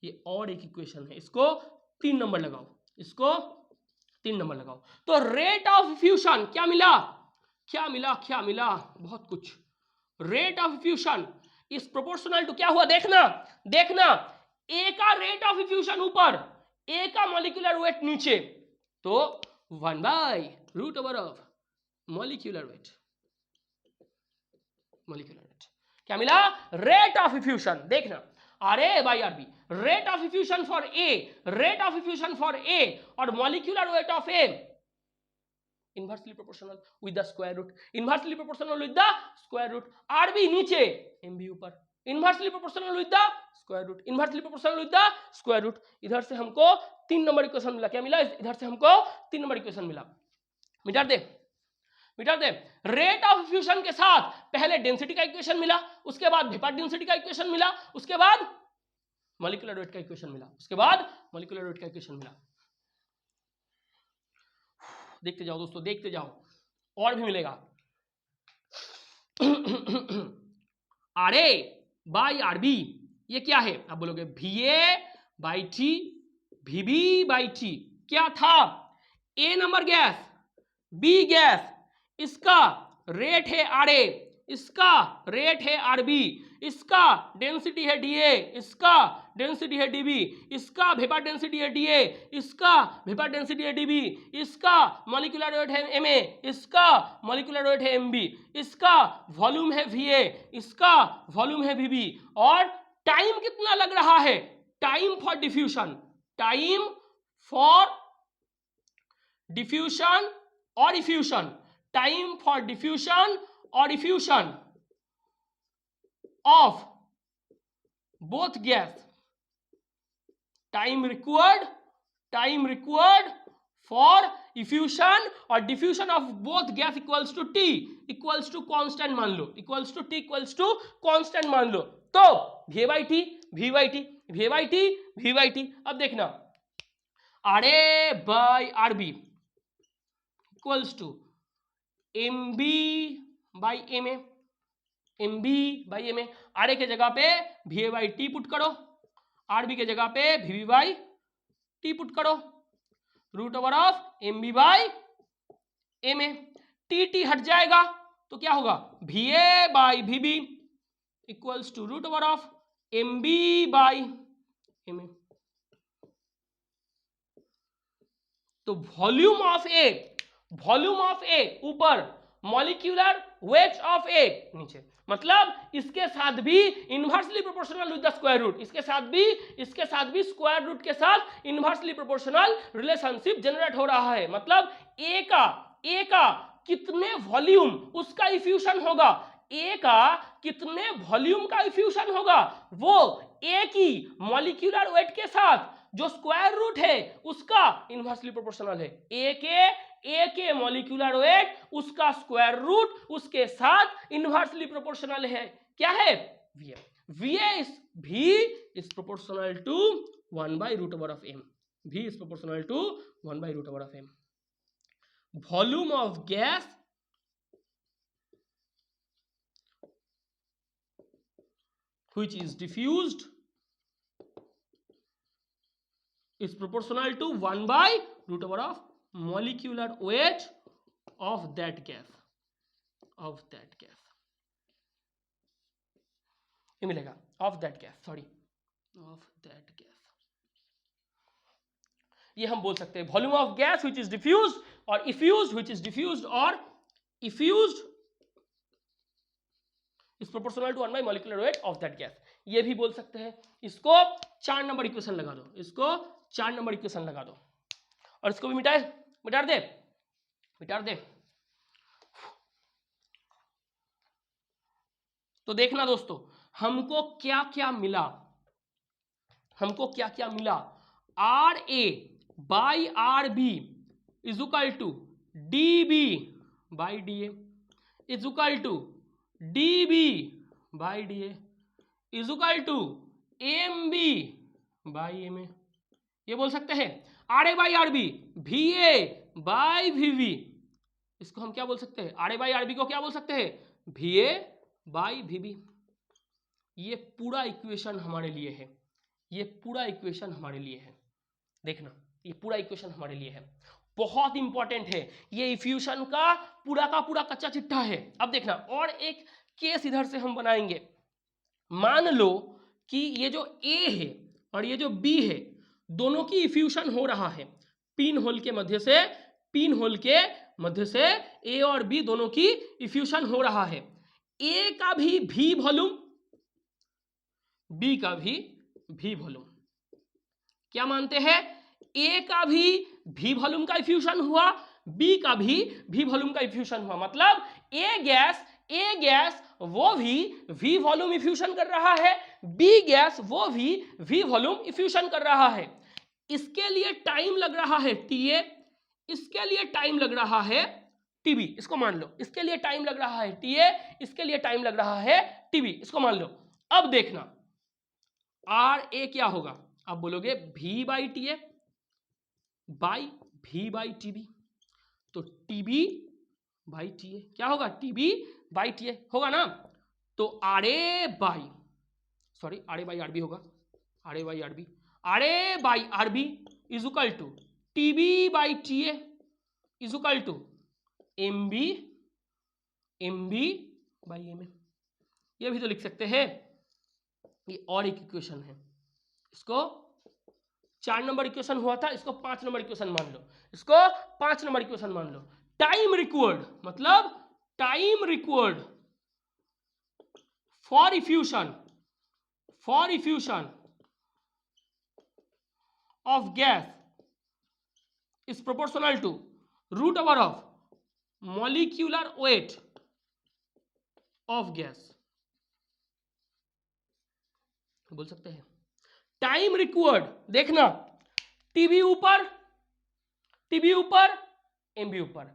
ये और एक equation है, इसको 3 नंबर लगाओ, इसको 3 नंबर लगाओ। तो रेट ऑफ इफ्यूशन क्या मिला? क्या मिला? बहुत कुछ। Rate of effusion is proportional to क्या हुआ? देखना, ए का रेट ऑफ इफ्यूशन ऊपर, ए का मॉलिक्यूलर वेट नीचे, तो 1 by root over of molecular weight. क्या मिला? Rate of effusion. देखना RA by RB, rate of effusion for A, rate of effusion for A और molecular weight of A inversely proportional with the square root, inversely proportional with the square root. RB नीचे, MB ऊपर, inversely proportional with the square root, inversely proportional with the square root. इधर से हमको 3 number equation मिला। क्या मिला? इधर से हमको 3 नंबर इक्वेशन मिला। मिटा दे, मिटा दे। रेट ऑफ इफ्यूशन के साथ पहले डेंसिटी का इक्वेशन मिला, उसके बाद वेपर डेंसिटी का इक्वेशन मिला, उसके बाद मॉलिक्यूलर वेट का इक्वेशन मिला, उसके बाद मॉलिक्यूलर वेट का इक्वेशन मिला। देखते जाओ दोस्तों, देखते जाओ, और भी मिलेगा। आरए बाई आरबी ये क्या है? आप बोलोगे VA by T, VB by T। क्या था? ए नंबर गैस, बी गैस, इसका रेट है RA, इसका रेट है RB, इसका डेंसिटी है DA, इसका डेंसिटी है DB, इसका वेपर डेंसिटी है DA, इसका वेपर डेंसिटी है DB, इसका मॉलिक्यूलर वेट है MA, इसका मॉलिक्यूलर वेट है MB, इसका वॉल्यूम है VA, इसका वॉल्यूम है VB। और टाइम कितना लग रहा है? Time for diffusion, time for diffusion और इफ्यूशन, टाइम फॉर डिफ्यूशन और इफ्यूशन of both gas, time required for effusion or diffusion of both gas equals to T equals to constant मान लो, equals to T equals to constant मान लो। तो V by T, V by T, V by T, V by T। अब देखना RA by RB equals to MB by MA, MB by MA। RA के जगह पे VA by T put करो, RB के जगह पे VB बाई T पुट करो, root over of MB by MA। TT हट जाएगा तो क्या होगा? VA by VB equals to root over of MB by MA। तो वॉल्यूम ऑफ ए ऊपर, मॉलिक्यूलर वेट ऑफ ए नीचे। मतलब इसके साथ भी inversely proportional with the square root, इसके साथ भी स्क्वायर रूट के साथ इनवर्सली प्रोपोर्शनल रिलेशनशिप जनरेट हो रहा है। मतलब ए का कितने वॉल्यूम उसका इफ्यूशन होगा, ए का कितने वॉल्यूम का इफ्यूशन होगा, वो ए की मॉलिक्यूलर वेट के साथ जो स्क्वायर रूट है उसका इनवर्सली प्रोपोर्शनल है। ए के मॉलिक्यूलर वेट उसका स्क्वायर रूट उसके साथ इनवर्सली प्रोपोर्शनल है। क्या है? V is proportional to 1 by root over of m। V is proportional to 1 by root over of m। Volume of gas which is diffused is proportional to 1 by root over of molecular weight of that gas, ये मिलेगा of that gas। ये हम बोल सकते हैं volume of gas which is diffused और इफ्यूज्ड which is diffused और इफ्यूज्ड is proportional to 1 by molecular weight of that gas। ये भी बोल सकते हैं। इसको 4 नंबर इक्वेशन लगा दो, इसको 4 नंबर इक्वेशन लगा दो और इसको भी मिटा दे। तो देखना दोस्तों हमको क्या क्या मिला, RA by RB is equal to DB by DA is equal to DB by DA is equal to MB by MA। ये बोल सकते हैं RA by RB VA by VB, इसको हम क्या बोल सकते हैं? RA बाई RB को क्या बोल सकते हैं? VA by VB। ये पूरा इक्वेशन हमारे लिए है, देखना ये पूरा इक्वेशन हमारे लिए है, बहुत इंपॉर्टेंट है। ये इफ्यूशन का पूरा कच्चा चिट्ठा है। अब देखना और एक केस इधर से हम बनाएंगे। मान लो कि ये जो A है और ये जो B है दोनों की इफ्यूशन हो रहा है, पिन होल के मध्य से A और B दोनों की इफ्यूशन हो रहा है। ए का भी V वॉल्यूम, बी का भी V वॉल्यूम। क्या मानते हैं? ए का भी V वॉल्यूम का इफ्यूजन हुआ, बी का भी V वॉल्यूम का इफ्यूजन हुआ, मतलब ए गैस वो भी V वॉल्यूम इफ्यूजन कर रहा है, बी गैस वो भी V वॉल्यूम इफ्यूजन कर रहा है। इसके लिए टाइम लग रहा है TA, इसके लिए टाइम लग रहा है TB, इसको मान लो। इसके लिए टाइम लग रहा है TA, इसके लिए टाइम लग रहा है TB, इसको मान लो। अब देखना RA क्या होगा, आप बोलोगे V by TA by V by TB, तो TB बाई TA क्या होगा, TB बाई TA होगा ना। तो RA बाई RB होगा, RA by RB, RA by RB is equal to TB by TA is equal to MB by MM। ये भी तो लिख सकते हैं। ये और एक इक्वेशन है, इसको 4 नंबर इक्वेशन हुआ था, इसको 5 नंबर इक्वेशन मान लो, इसको 5 नंबर इक्वेशन मान लो। टाइम रिक्वायर्ड मतलब time required for effusion of gas is proportional to root over of molecular weight of gas। बोल सकते हैं टाइम रिक्वायर्ड, देखना टीबी ऊपर एमबी ऊपर,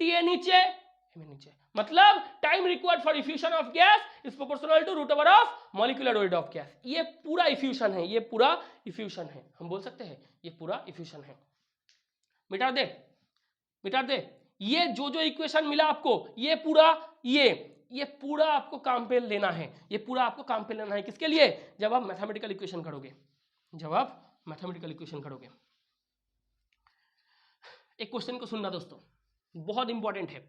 टीए नीचे एमए नीचे, मतलब time required for effusion of gas is proportional to root over of molecular weight of gas. ये पूरा इफ्यूजन है, ये पूरा इफ्यूजन है, हम बोल सकते हैं ये पूरा इफ्यूजन है। मिटा दे ये जो इक्वेशन मिला आपको, ये पूरा आपको काम पे लेना है, ये पूरा आपको काम पे लेना है। किसके लिए? जब आप मैथमेटिकल इक्वेशन करोगे, एक क्वेश्चन को सुनना दोस्तों, बहुत इंपॉर्टेंट है,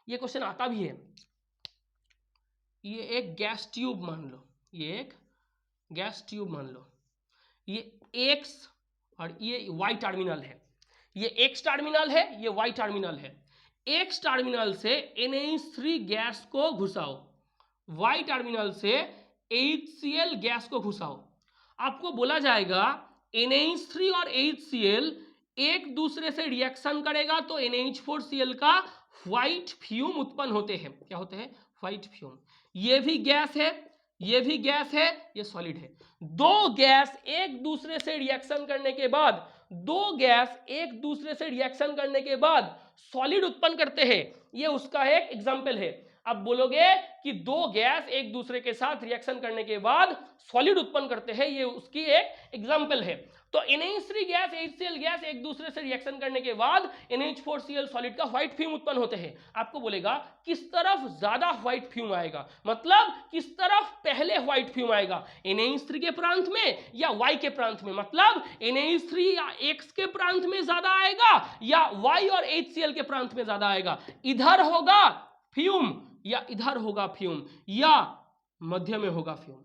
ये क्वेश्चन आता भी है। ये एक गैस ट्यूब मान लो, ये X और ये Y टर्मिनल है, ये X टर्मिनल है, ये Y टर्मिनल है। X टर्मिनल से NH3 गैस को घुसाओ, Y टर्मिनल से HCl गैस को घुसाओ। आपको बोला जाएगा NH3 और HCl एक दूसरे से रिएक्शन करेगा तो NH4Cl का व्हाइट फ्यूम उत्पन्न होते हैं। क्या होते हैं? White fume. ये भी गैस है, ये सॉलिड है। दो गैस एक दूसरे से रिएक्शन करने के बाद सॉलिड उत्पन्न करते हैं, ये उसका एक एग्जाम्पल है। अब बोलोगे कि दो गैस एक दूसरे के साथ रिएक्शन करने के बाद सॉलिड उत्पन्न करते हैं, ये उसकी एक एग्जाम्पल है। तो NH3 गैस HCl गैस एक दूसरे से रिएक्शन करने के बाद NH4Cl सॉलिड का व्हाइट फ्यूम उत्पन्न होते हैं। आपको बोलेगा किस तरफ ज्यादा व्हाइट फ्यूम आएगा, मतलब किस तरफ पहले व्हाइट फ्यूम आएगा, NH3 के प्रांत में या Y के प्रांत में, मतलब NH3 या X के प्रांत में ज्यादा आएगा या Y और HCl के प्रांत में ज्यादा आएगा। इधर होगा फ्यूम या इधर होगा फ्यूम या मध्य में होगा फ्यूम।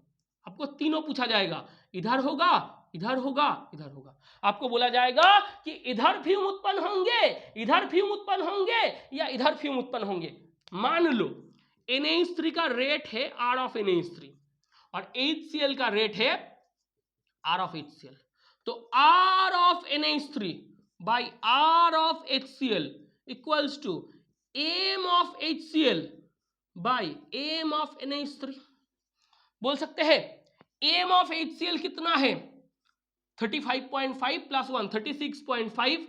आपको तीनों पूछा जाएगा, इधर होगा, इधर होगा, इधर होगा। आपको बोला जाएगा कि इधर फ्यूम उत्पन्न होंगे या इधर फ्यूम उत्पन्न होंगे। मान लो NH3 का रेट है R ऑफ NH3 और HCl का रेट है R ऑफ HCl, तो R of NH3 by R of HCl equals to M of HCl by M of NH3। बोल सकते हैं M ऑफ HCl कितना है? 35.5 प्लस 1 36.5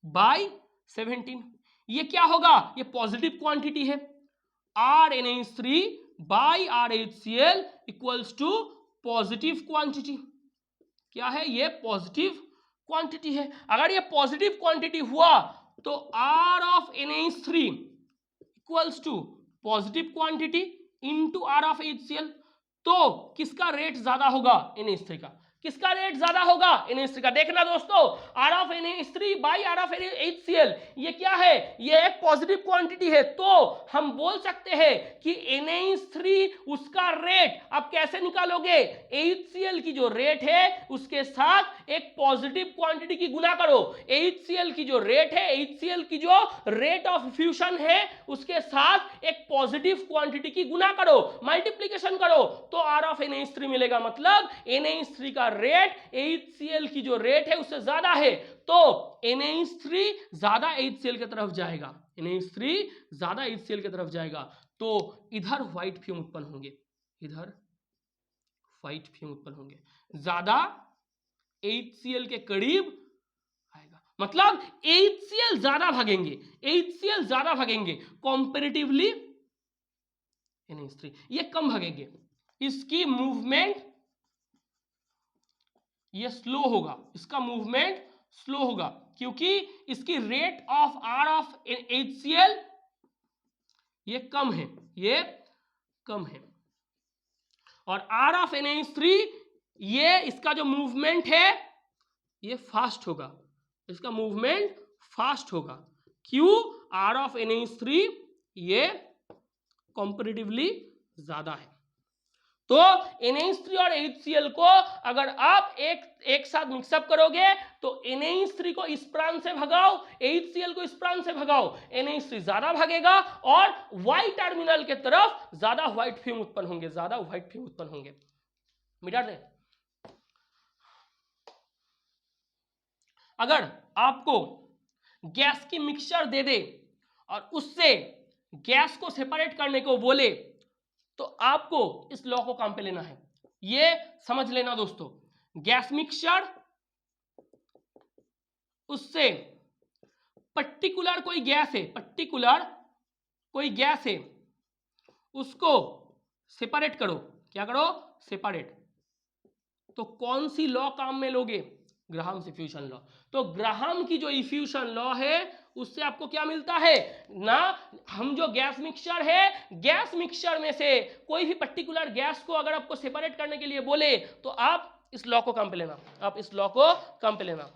बाई 17। ये क्या होगा? ये पॉजिटिव क्वांटिटी है। RNH3 by RHCl equals to positive quantity. क्या है? ये पॉजिटिव क्वांटिटी है। अगर ये पॉजिटिव क्वांटिटी हुआ तो R of NH3 equals to positive quantity into R of HCl। तो किसका रेट ज्यादा होगा? NH3 का। किसका रेट ज्यादा होगा? NaOH3 का। देखना दोस्तों, R of NaOH3 by R of HCl, ये क्या है? ये एक पॉजिटिव क्वांटिटी है, तो हम बोल सकते हैं कि NaOH3 उसका रेट आप कैसे निकालोगे? HCl की जो रेट है उसके साथ एक पॉजिटिव क्वांटिटी की गुना करो। HCl की जो रेट है, HCl की जो रेट ऑफ फ्यूशन है उसके साथ एक पॉजिटिव क्वांटिटी की गुना करो, मल्टीप्लीकेशन करो, तो R of NaOH3 मिलेगा। मतलब NaOH3 का रेट HCl की जो रेट है उससे ज्यादा है, तो NaOH3 ज्यादा HCl की तरफ जाएगा, NaOH3 ज्यादा HCl की तरफ जाएगा, तो इधर व्हाइट फ्यूम उत्पन्न होंगे, इधर व्हाइट फ्यूम उत्पन्न होंगे, ज्यादा HCl के करीब आएगा। मतलब HCl ज्यादा भागेंगे, HCl ज्यादा भागेंगे कंपैरेटिवली NaOH3, ये कम भागेंगे, इसकी मूवमेंट ये स्लो होगा, इसका मूवमेंट स्लो होगा, क्योंकि इसकी rate of R of HCl ये कम है, ये कम है, और R ऑफ NaOH3 ये इसका जो मूवमेंट है ये फास्ट होगा, इसका मूवमेंट फास्ट होगा। क्यों? R ऑफ NaOH3 ये कंपैरेटिवली ज्यादा है। तो NaOH3 और HCl को अगर आप एक साथ मिक्सअप करोगे तो NaOH3 को इस प्रांत से भगाओ, HCl को इस प्रांत से भगाओ, NaOH3 ज्यादा भागेगा और Y टर्मिनल के तरफ ज्यादा व्हाइट फ्यूम उत्पन्न होंगे, ज्यादा व्हाइट फ्यूम उत्पन्न होंगे। मिटा दे। अगर आपको गैस की मिक्सचर दे दे और उससे गैस को सेपरेट करने को बोले, तो आपको इस लॉ को काम पे लेना है। ये समझ लेना दोस्तों, गैस मिक्सचर, उससे पर्टिकुलर कोई गैस है, पर्टिकुलर कोई गैस है, उसको सेपरेट करो। क्या करो? सेपरेट। तो कौन सी लॉ काम में लोगे? Graham's effusion law. तो ग्राहम की जो इफ्यूशन लॉ है उससे आपको क्या मिलता है ना, हम जो गैस मिक्सचर है, गैस मिक्सचर में से कोई भी पर्टिकुलर गैस को अगर आपको सेपरेट करने के लिए बोले तो आप इस लॉ को काम पे लेना, आप इस लॉ को काम पे लेना।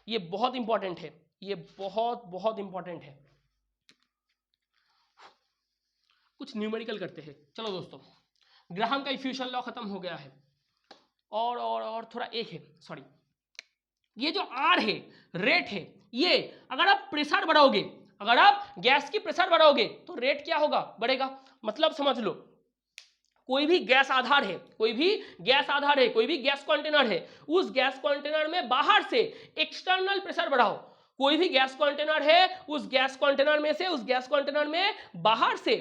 ये बहुत इंपॉर्टेंट है, ये बहुत बहुत इंपॉर्टेंट है। कुछ न्यूमेरिकल करते हैं। चलो दोस्तों, ग्राहम का इफ्यूशन लॉ खत्म हो गया है, और थोड़ा एक है, सॉरी, ये जो R है, रेट है, ये अगर आप प्रेशर बढ़ाओगे, अगर आप गैस की प्रेशर बढ़ाओगे तो रेट क्या होगा? बढ़ेगा। मतलब समझ लो, कोई भी गैस आधार है, कोई भी गैस आधार है, कोई भी गैस कंटेनर है, उस गैस कंटेनर में बाहर से एक्सटर्नल प्रेशर बढ़ाओ। कोई भी गैस कंटेनर है, उस गैस कंटेनर में से, उस गैस कंटेनर में बाहर से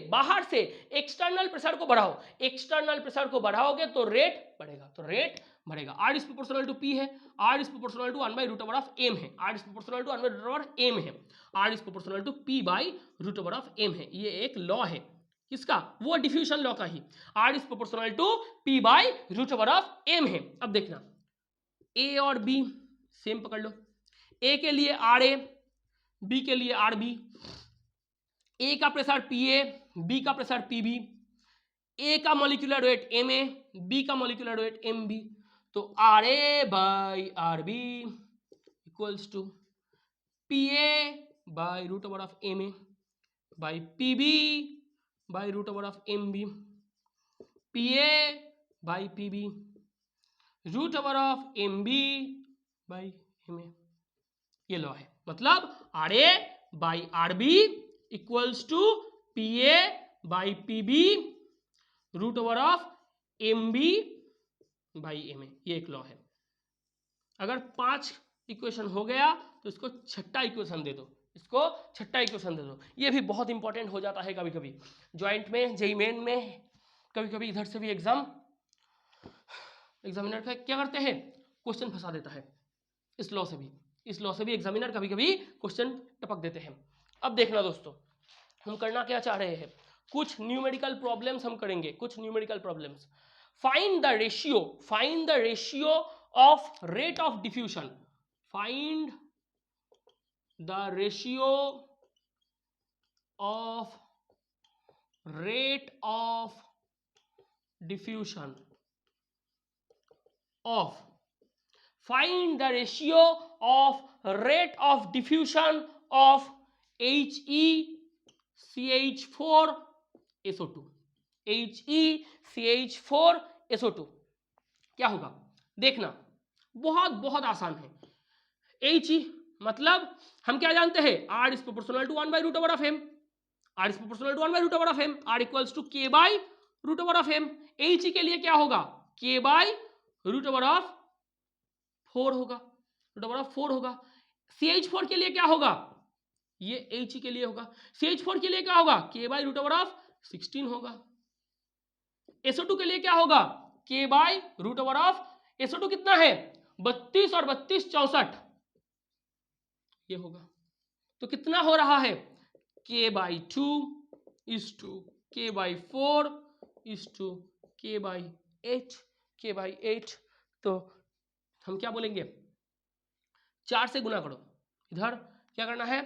एक्सटर्नल प्रेशर को बढ़ाओ। एक्सटर्नल प्रेशर को बढ़ाओगे तो रेट बढ़ेगा, तो रेट बढ़ेगा। R is proportional to P है, R is proportional to 1/√m है, R is proportional to 1/m है, R is proportional to P/√m है। ये एक लॉ है, किसका? वो डिफ्यूजन लॉ का ही। R is proportional to P/√m है। अब देखना, A और B सेम पकड़ लो। A के लिए RA, B के लिए RB, A का प्रेशर PA, B का प्रेशर PB, A का मॉलिक्यूलर वेट MA, B का मॉलिक्यूलर वेट MB, तो RA/RB equals to PA/√MA by PB/√MB, PA/PB√MB/MA। ये लॉ है। मतलब RA/RB इक्वल्स टू PA/PB√MB/MA। ये एक लॉ है। अगर 5 इक्वेशन हो गया तो इसको छठा इक्वेशन दे दो, इसको छठा इक्वेशन दे दो। ये भी बहुत इंपॉर्टेंट हो जाता है कभी कभी ज्वाइंट में, जेईई मेन में, कभी कभी इधर से भी एग्जामिनर का क्या करते हैं, क्वेश्चन फंसा देता है। इस लॉ से भी एग्जामिनर कभी कभी क्वेश्चन टपक देते हैं। अब देखना दोस्तों, हम करना क्या चाह रहे हैं, कुछ न्यूमेरिकल प्रॉब्लम्स हम करेंगे, कुछ numerical problems. Find the ratio of rate of diffusion, find the ratio of rate of diffusion of, find the ratio of rate of diffusion of HeCH4SO2, HeCH4SO2 क्या होगा देखना, बहुत बहुत आसान है। He मतलब हम क्या जानते हैं, R is proportional to 1 by root over of m, R is proportional to 1 by root over of m, R equals to K by root over of m। He के लिए क्या होगा, K by root over of 4 होगा, root over of 4 होगा। CH4 के लिए क्या होगा, ये He के लिए होगा, CH4 के लिए क्या होगा, K by root over of 16 होगा। SO2 के लिए क्या होगा, K by root over of, SO2 कितना है 32 और 32 64, ये होगा। तो कितना हो रहा है, K by 2 is to K by 4 is to K by 8, K by 8। तो हम क्या बोलेंगे, 4 से गुना करो, इधर क्या करना है,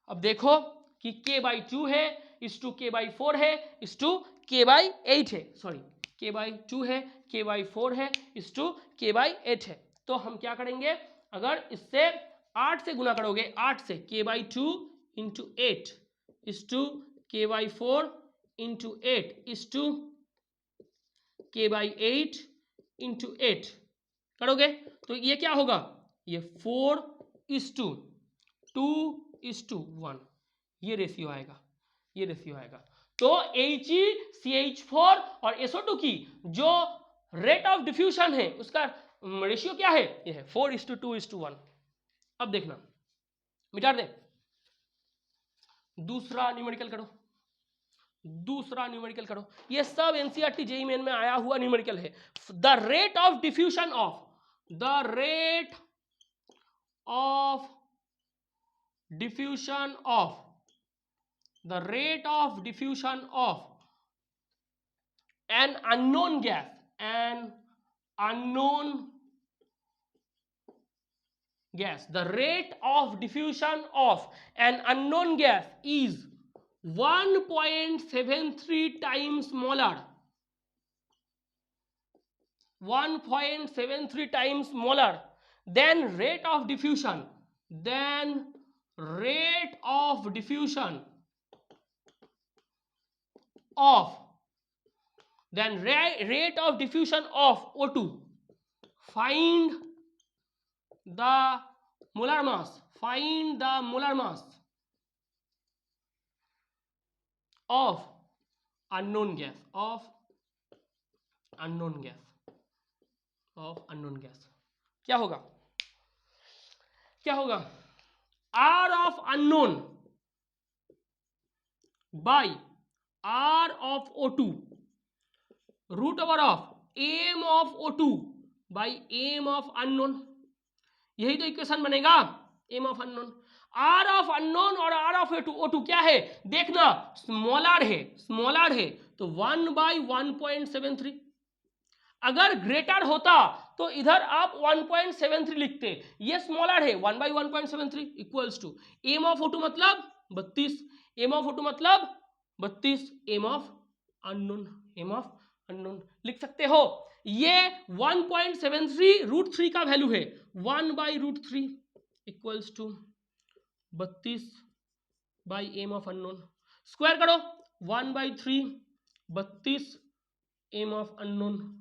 अब देखो कि K बाई 2 है इज टू K बाई 4 है इज टू K बाई 8 है, सॉरी K बाई 2 है, K बाई 4 है इज टू K बाई 8 है। तो हम क्या करेंगे, अगर इससे 8 से गुना करोगे, 8 से K by 2 into 8 is to K by 4 into 8 is to K by 8 into 8 करोगे तो ये क्या होगा, ये 4 इज टू 2 इज टू 1, ये रेशियो आएगा, ये रेशियो आएगा। तो HeCH4 और SO2 की जो रेट ऑफ डिफ्यूजन है उसका रेशियो क्या है, ये है 4 इज टू 2 इज टू 1। अब देखना, मिटा दे, दूसरा न्यूमेरिकल करो, दूसरा न्यूमेरिकल करो, ये सब एनसीईआरटी जेईई मेन में आया हुआ न्यूमेरिकल है। The rate of diffusion of, the rate of diffusion of, the rate of diffusion of an unknown gas, an unknown gas, the rate of diffusion of an unknown gas is 1.73 times molar, 1.73 times molar, then rate of diffusion, then rate of diffusion of, then rate of diffusion of O2, find the molar mass, find the molar mass of unknown gas, of unknown gas, of unknown gas। क्या होगा, क्या होगा, R of unknown by R of O2 root over of m of O2 by m of unknown, यही तो equation बनेगा, m of unknown। R of unknown और R of O2 क्या है देखना, स्मॉलर है, स्मॉलर है तो 1 बाई 1.73, अगर ग्रेटर होता तो इधर आप 1.73 लिखते, ये स्मॉलर है 1 by 1.73 equals to m of O2 मतलब 32, m of O2 मतलब 32, m of unknown, m of unknown लिख सकते हो। ये 1.73 रूट 3 का वैल्यू है, 1 by root 3 equals to 32 by M of unknown, square करो 1 by 3 32 M of unknown,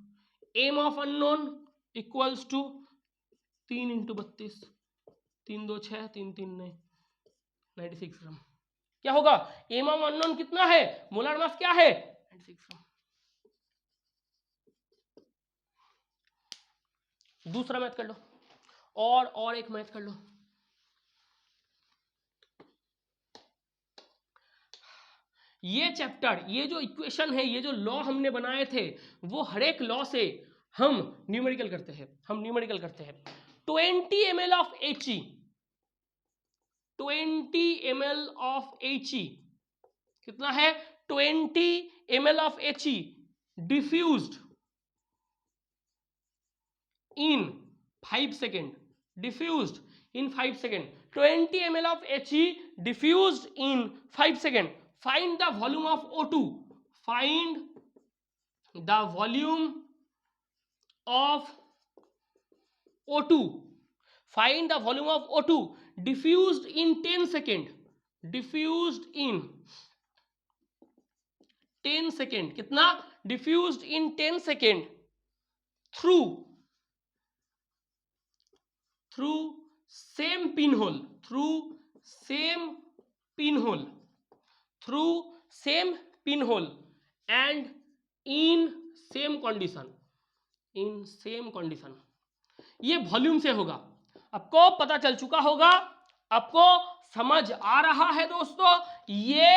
M of unknown equals to 3 into 32, 3 2 6 3 3 9 96 gram. क्या होगा, एम ऑफ अननोन कितना है, मोलर मास क्या है 96 ग्राम। दूसरा मैथ कर लो, और एक मैथ कर लो। ये चैप्टर, ये जो इक्वेशन है, ये जो लॉ हमने बनाए थे, वो हर एक लॉ से हम न्यूमेरिकल करते हैं, हम न्यूमेरिकल करते हैं। 20 ml of He, 20 ml of He कितना है, 20 ml of He diffused in 5 second, diffused in 5 second, 20 ml of He diffused in 5 second. Find the volume of O2, find the volume of O2. Find the volume of O2 diffused in 10 second. Diffused in 10 second. कितना? Diffused in 10 second through same pinhole. Through same pinhole. Through same pinhole and in same condition. In same condition. ये volume से होगा। आपको पता चल चुका होगा, आपको समझ आ रहा है दोस्तों, ये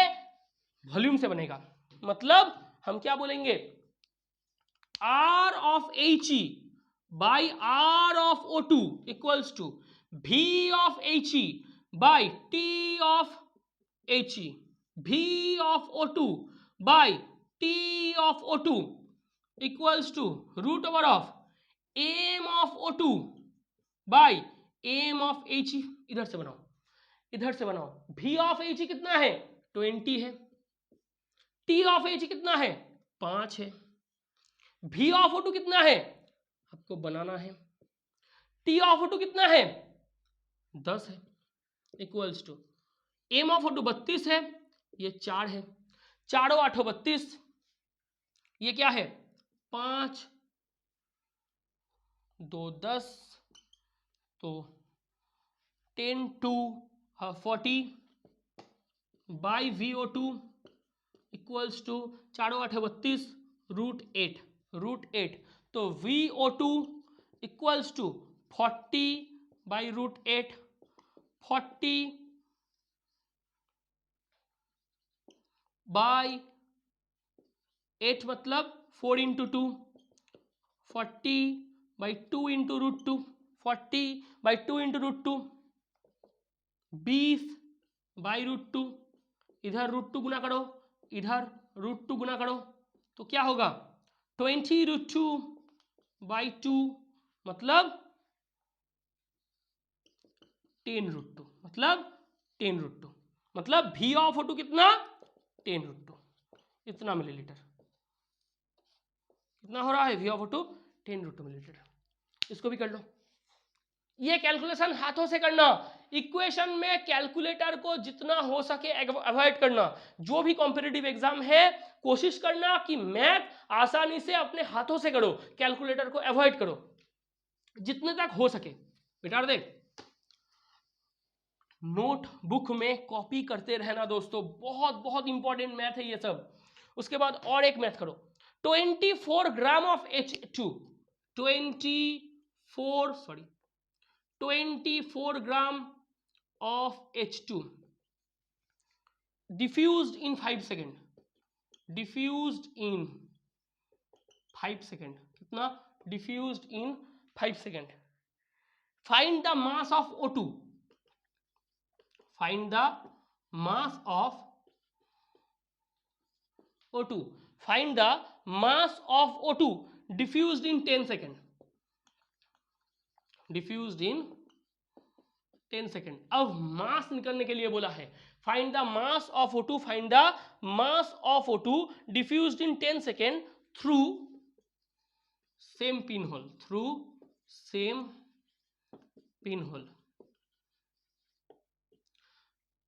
वॉल्यूम से बनेगा। मतलब हम क्या बोलेंगे, R of He by R of O2 equals to V of He by T of He. V of O2 by T of O2 equals to root over of m of O2 by m of He. इधर से बनाओ, इधर से बनाओ। V of He कितना है? 20 है। T of He कितना है? 5 है। V of O2 कितना है? आपको बनाना है। T of O2 कितना है? 10 है। Equals to m of O2 32 है, ये 4 है। 4 8 32, ये क्या है? 5 2 10, तो 10 to 40 by VO2 equals to 4 8 32 √8 तो VO2 equals to 40 by √8, 40 by 8 मतलब 4 into 2, 40 by 2 into √2, 40 by 2 into √2, 20 by √2, इधर √2 गुना करो, इधर √2 गुना करो, तो क्या होगा? 20 √2 बाई 2 मतलब 10 √2, मतलब 10 √2, मतलब V ऑफ O2 कितना? 10 √2, इतना मिलीलीटर। कितना हो रहा है V ऑफ O2? 10 √2 मिलीलीटर। इसको भी कर लो। ये कैलकुलेशन हाथों से करना, इक्वेशन में कैलकुलेटर को जितना हो सके अवॉइड करना। जो भी कॉम्पिटिटिव एग्जाम है, कोशिश करना कि मैथ आसानी से अपने हाथों से करो, कैलकुलेटर को अवॉइड करो जितने तक हो सके। बेटा देख, नोटबुक में कॉपी करते रहना दोस्तों, बहुत बहुत इंपॉर्टेंट मैथ है ये सब। उसके बाद और एक मैथ करो, 24 gram of H2, 24 gram of H2 diffused in 5 second, diffused in 5 second, कितना? diffused in 5 second. Find the mass of O2, find the mass of O2, find the mass of O2 diffused in 10 second, diffused in 10 second. अब मास निकलने के लिए बोला है, find the mass of O2, find the mass of O2 diffused in 10 second through same pin hole, through same pin hole.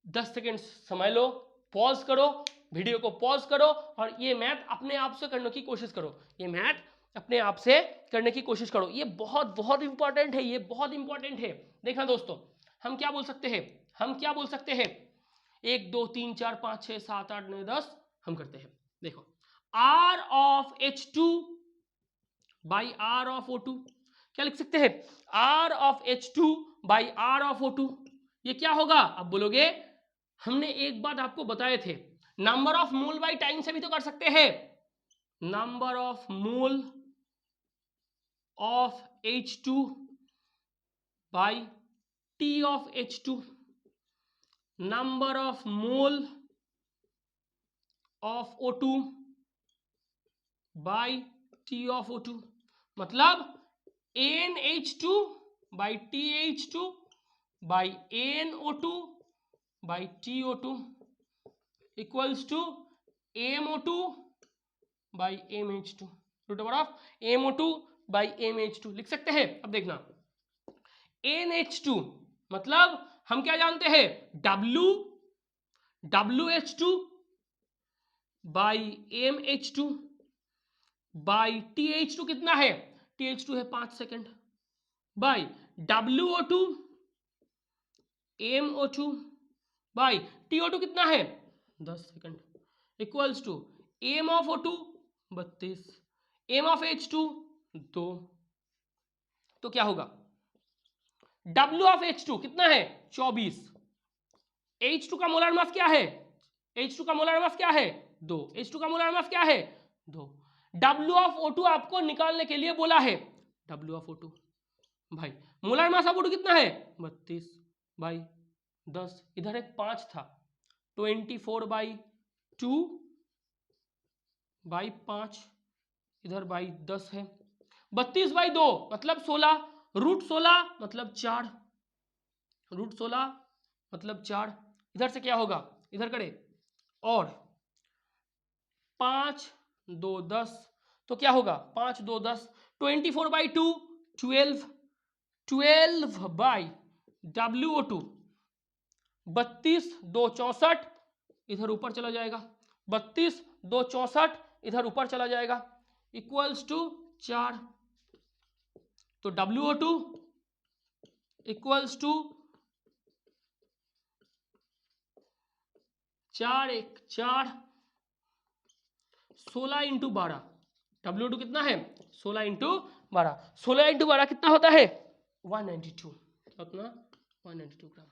10 second समय लो, pause करो, video को pause करो और ये मैथ अपने आप से करने की कोशिश करो, ये मैथ अपने आप से करने की कोशिश करो। ये बहुत बहुत इंपॉर्टेंट है, ये बहुत इंपॉर्टेंट है। देखना दोस्तों, हम क्या बोल सकते हैं, हम क्या बोल सकते हैं, 1 2 3 4 5 6 7 8 9 10 हम करते हैं। देखो, R of H2 by R of O2, क्या लिख सकते हैं? R of H2 by R of O2, ये क्या होगा? अब बोलोगे हमने एक बात आपको बताए थे, number of mole by time से भी तो कर सकते हैं। Number of mole of H2 by T of H2, number of mole of O2 by T of O2, मतलब NH2 by TH2 by NO2 by TO2 equals to MO2 by MH2, root over of MO2 by MH2 लिख सकते हैं। अब देखना, NH2 मतलब हम क्या जानते हैं, WH2 by MH2 by TH2 कितना है, TH2 है 5 second, by WO2 MO2 by TO2 कितना है 10 second, equals to M of O2 32, M of H2 2। तो क्या होगा, W ऑफ H2 कितना है 24, H2 का मोलर मास क्या है, H2 का मोलर मास क्या है 2, H2 का मोलर मास क्या है 2। W ऑफ O2 आपको निकालने के लिए बोला है, W ऑफ O2 भाई मोलर मास ऑफ O2 कितना है 32 बाई 10, इधर एक 5 था, 24/2 बाई 5, इधर बाई 10 है, 32/2 मतलब 16, रूट 16 मतलब 4, रूट 16 मतलब 4, इधर से क्या होगा इधर करे, और 5 2 10, तो क्या होगा 5 2 10, 24/2 12, 12 बाई WO2 32 2 64, इधर ऊपर चला जाएगा, 32 2 64 इधर ऊपर चला जाएगा, इक्वल्स टू 4। तो WO2 equals to 4 1 4, 16 into 12, WO2 कितना है 16 इंटू 12, 16 इंटू 12 कितना होता है 192, कितना 192 ग्राम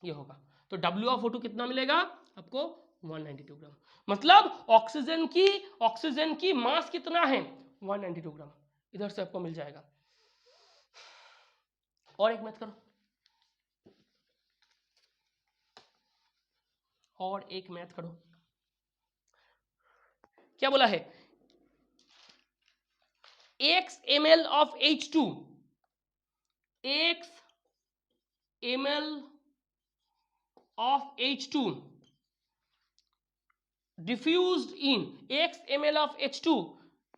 ये होगा। तो W ऑफ O2 कितना मिलेगा आपको 192 ग्राम, मतलब ऑक्सीजन की मास कितना है 192 ग्राम, इधर से आपको मिल जाएगा। और एक मैथ करो, और एक मैथ करो, क्या बोला है, x ml of H2, x ml of H2 diffused in x ml of H2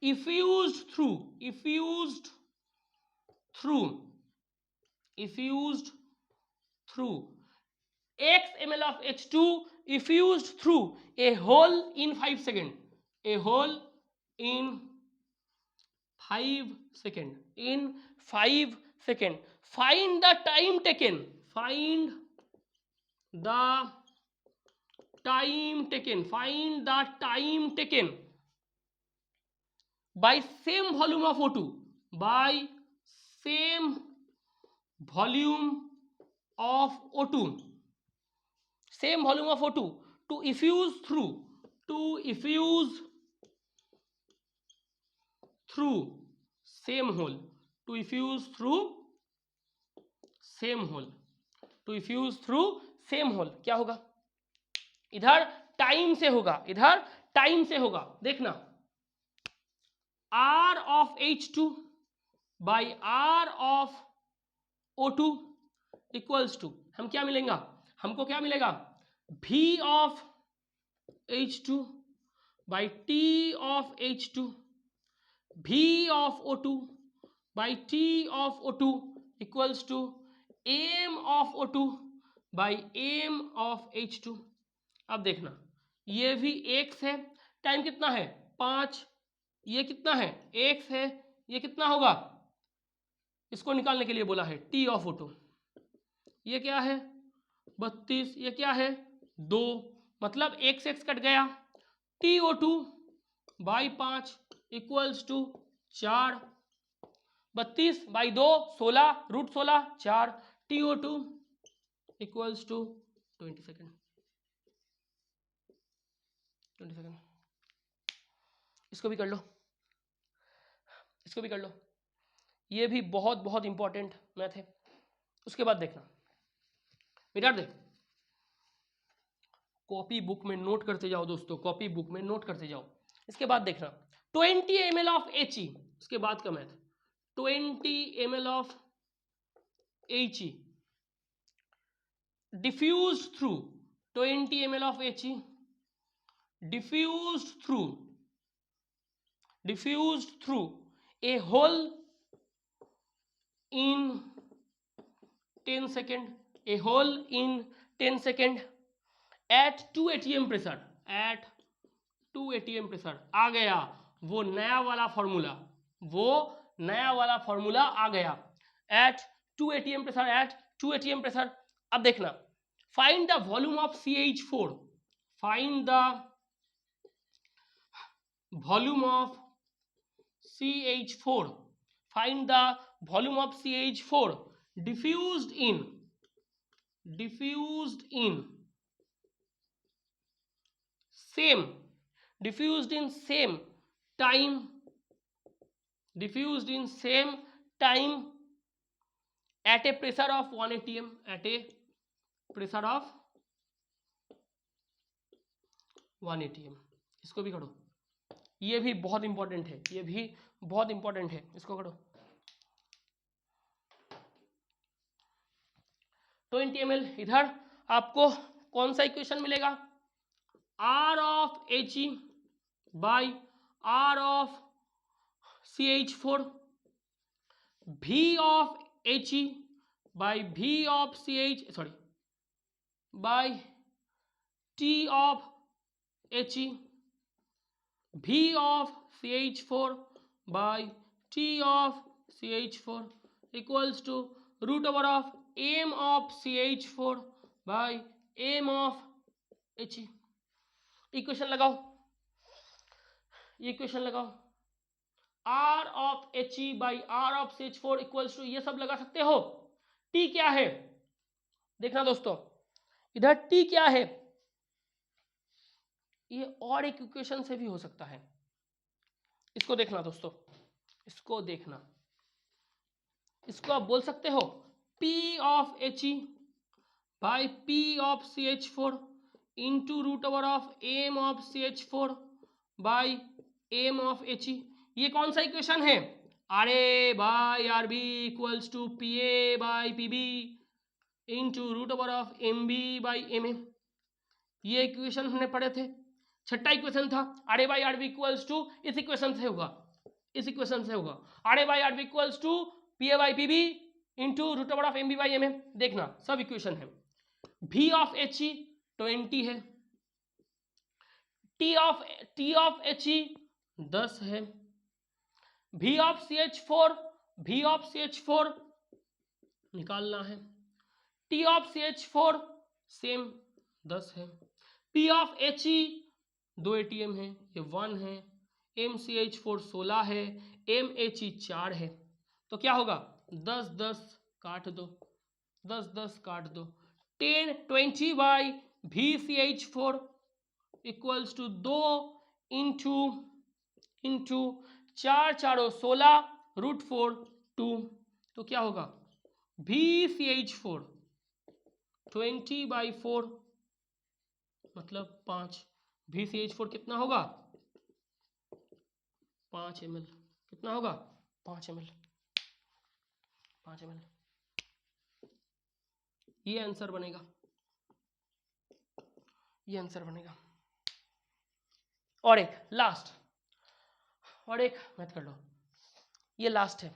effused through x ml of H2 effused through a hole in 5 seconds, a hole in 5 seconds, in 5 seconds, find the time taken, find the time taken, find the time taken by same volume of O2, by same volume of O2, same volume of O2 to effuse through same hole, to effuse through same hole, to effuse through same hole, क्या होगा इधर time से होगा, इधर time से होगा, देखना R of H2 by R of O2 equals to हम क्या मिलेगा, हमको क्या मिलेगा V of H2 by T of H2, V of O2 by T of O2 equals to M of O2 by M of H2। अब देखना ये भी x है, टाइम कितना है 5, ये कितना है x है, ये कितना होगा, इसको निकालने के लिए बोला है T of O2, ये क्या है 32, ये क्या है 2, मतलब x x कट गया, TO2 by 5 equals to 4, 32 by 2 16, root 16 4, TO2 equals to 20 second, 20 second. इसको भी कर लो, इसको भी कर लो, ये भी बहुत बहुत इंपॉर्टेंट मैथ है। उसके बाद देखना मिटा दे, कॉपी बुक में नोट करते जाओ दोस्तों, कॉपी बुक में नोट करते जाओ। इसके बाद देखना 20 ml ऑफ He, उसके बाद का math 20 ml of He diffused through 20 ml of He diffused through a hole in 10 second, a hole in 10 second at 2 atm pressure, at 2 atm pressure आ गया वो नया वाला फॉर्मूला, वो नया वाला फॉर्मूला आ गया at 2 atm pressure, at 2 atm pressure। अब देखना, find the volume of CH4, find the volume of CH4, find the volume of CH4 diffused in same, diffused in same time, diffused in same time at a pressure of 1 atm, at a pressure of 1 atm। इसको भी करो, ये भी बहुत important है, ये भी बहुत इंपॉर्टेंट है, इसको करो। 20 ml, इधर आपको कौन सा इक्वेशन मिलेगा, R of He by R of CH4, V of He by V of CH, sorry, by T of He, V of CH4 by T of CH4 equals to root over of M of CH4 by M of He। Equation लगाओ, ये equation लगाओ, R of He by R of CH4 equals to, ये सब लगा सकते हो। T क्या है देखना दोस्तों, इधर T क्या है, ये और एक इक्वेशन से भी हो सकता है, इसको देखना दोस्तों, इसको देखना, इसको आप बोल सकते हो P of He by P of CH4 into root over of M of CH4 by M of He। ये कौन सा इक्वेशन है, RA by RB equals to PA by PB into root over of MB by MA। ये equation हमने पढ़े थे, छठा equation था, RA by RB equals to, इस इक्वेशन से होगा, इस इक्वेशन से होगा, RA by RB equals to PA by PB into root over of MB by MA। देखना सब इक्वेशन है। V of He 20 है, T of He 10 है, V of CH4 निकालना है, T of CH4 सेम 10 है, P of He 2 ATM है, ये 1 है, MCH4 16 है, MHE 4 है, तो क्या होगा 10 10 काट दो, 10 10 काट दो, 10 20 by VCH4 equals to 2 into 4 4 16 root 4 2, तो क्या होगा VCH4 20/4 मतलब 5, VCH4 कितना होगा 5 ml, कितना होगा 5 ml, 5 ml, ये आंसर बनेगा, ये आंसर बनेगा। और एक लास्ट, और एक मैथ कर लो, ये लास्ट है,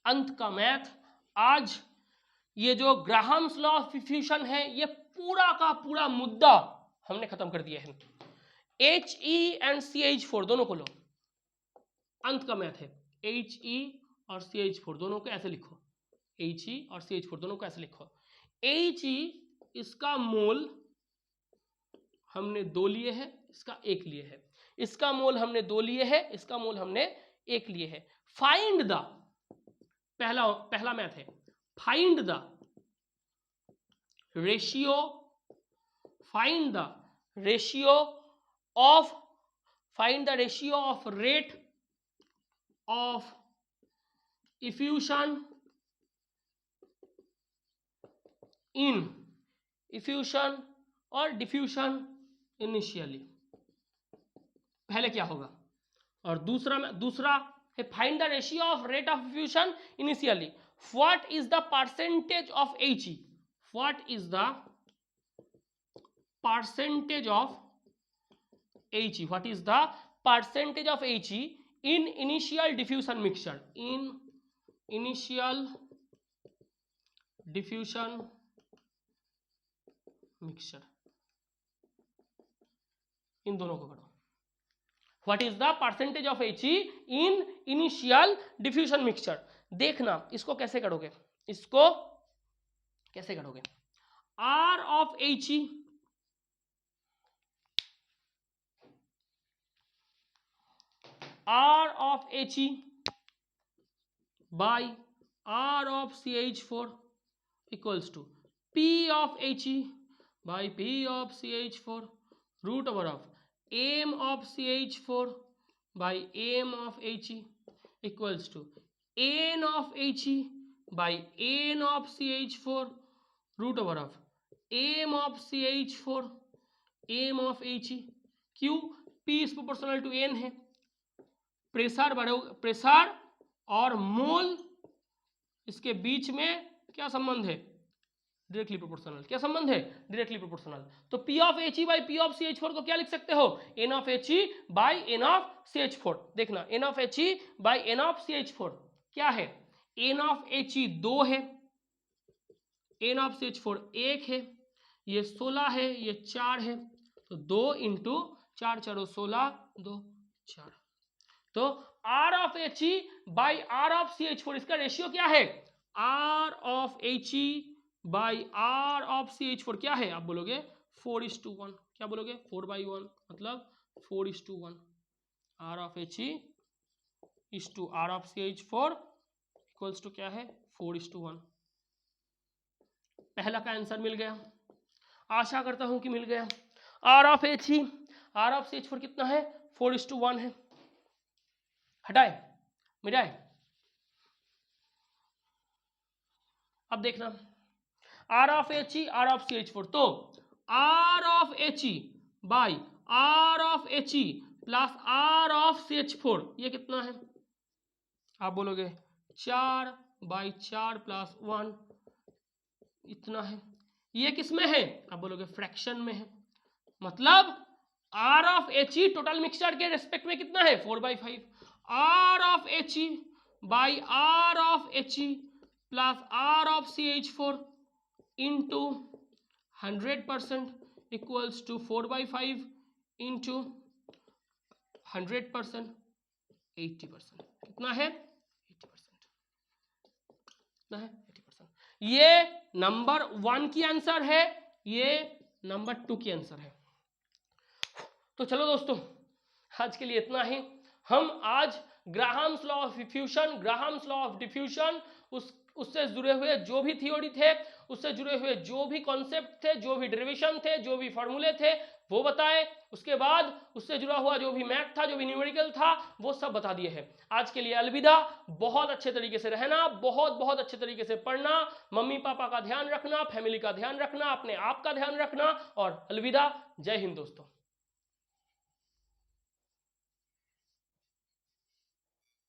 अंत का मैथ। आज ये जो ग्राहम्स लॉ ऑफ डिफ्यूजन है, ये पूरा का पूरा मुद्दा हमने खत्म कर दिया है। He एंड CH4 दोनों को लो, अंत का मैथ है, He और CH4 दोनों को ऐसे लिखो, He और CH4 दोनों को ऐसे लिखो। He इसका मोल हमने 2 लिए है, इसका 1 लिए है, इसका मोल हमने 2 लिए है, इसका मोल हमने 1 लिए है। फाइंड द, पहला मैथ है, find the ratio, find the ratio of, find the ratio of rate of effusion in effusion और डिफ्यूशन इनिशियली। पहले क्या होगा, और दूसरा है find the ratio of rate of effusion initially. What is the percentage of He, what is the percentage of He, what is the percentage of He in initial diffusion mixture, in initial diffusion mixture, इन दोनों को करो। What is the percentage of He in initial diffusion mixture. देखना इसको कैसे करोगे, इसको कैसे करोगे। R of He, R of He by R of CH4 equals to P of He by P of CH4 root over of M of CH4 by M of He equals to N of He by N of CH4 root over of M of CH4 M of He। क्यों? P is proportional to N है, pressure बढ़ोगे, pressure और mole इसके बीच में क्या संबंध है, directly proportional. क्या संबंध है? Directly proportional. तो P of He by P of CH4 को क्या लिख सकते हो, N of He by N of CH4। देखना N of He by N of CH4 क्या है, N ऑफ He 2 है, N ऑफ CH4 1 है, ये 16 है, ये 4 है, तो 2 इंटू 4 4 16 2 4। तो R of He by R of CH4 इसका रेशियो क्या है, R of He by R of CH4 क्या है, आप बोलोगे 4:1। क्या बोलोगे, 4/1 मतलब 4:1। R of He is to R of CH4 equals to क्या है, 4:1। पहला का आंसर मिल गया, आशा करता हूं कि मिल गया। R of He, R of CH4 कितना है, 4:1 है। हटाए मिटाए। अब देखना R of He R of CH4, तो R of He by R of He plus R of CH4 ये कितना है, आप बोलोगे 4/4 प्लस 1 इतना है। ये किस में है, आप बोलोगे फ्रैक्शन में है, मतलब R of He total mixture के रेस्पेक्ट में कितना है, 4/5। R of He by R of He plus R of CH4 into 100% equals to 4/5 into 100% 80%। कितना है, 80%। कितना है, 80%। ये नंबर 1 की आंसर है, ये नंबर 2 की आंसर है। तो चलो दोस्तों, आज के लिए इतना ही। हम आज Graham's law of diffusion, Graham's law of diffusion, उससे जुड़े हुए जो भी थ्योरी थे, उससे जुड़े हुए जो भी कॉन्सेप्ट थे, जो भी डेरिवेशन थे, जो भी फॉर्मूले थे वो बताए। उसके बाद उससे जुड़ा हुआ जो भी मैथ था, जो भी न्यूमेरिकल था, वो सब बता दिए हैं। आज के लिए अलविदा। बहुत अच्छे तरीके से रहना, बहुत बहुत अच्छे तरीके से पढ़ना, मम्मी पापा का ध्यान रखना, फैमिली का ध्यान रखना, अपने आप का ध्यान रखना, और अलविदा। जय हिंद दोस्तों।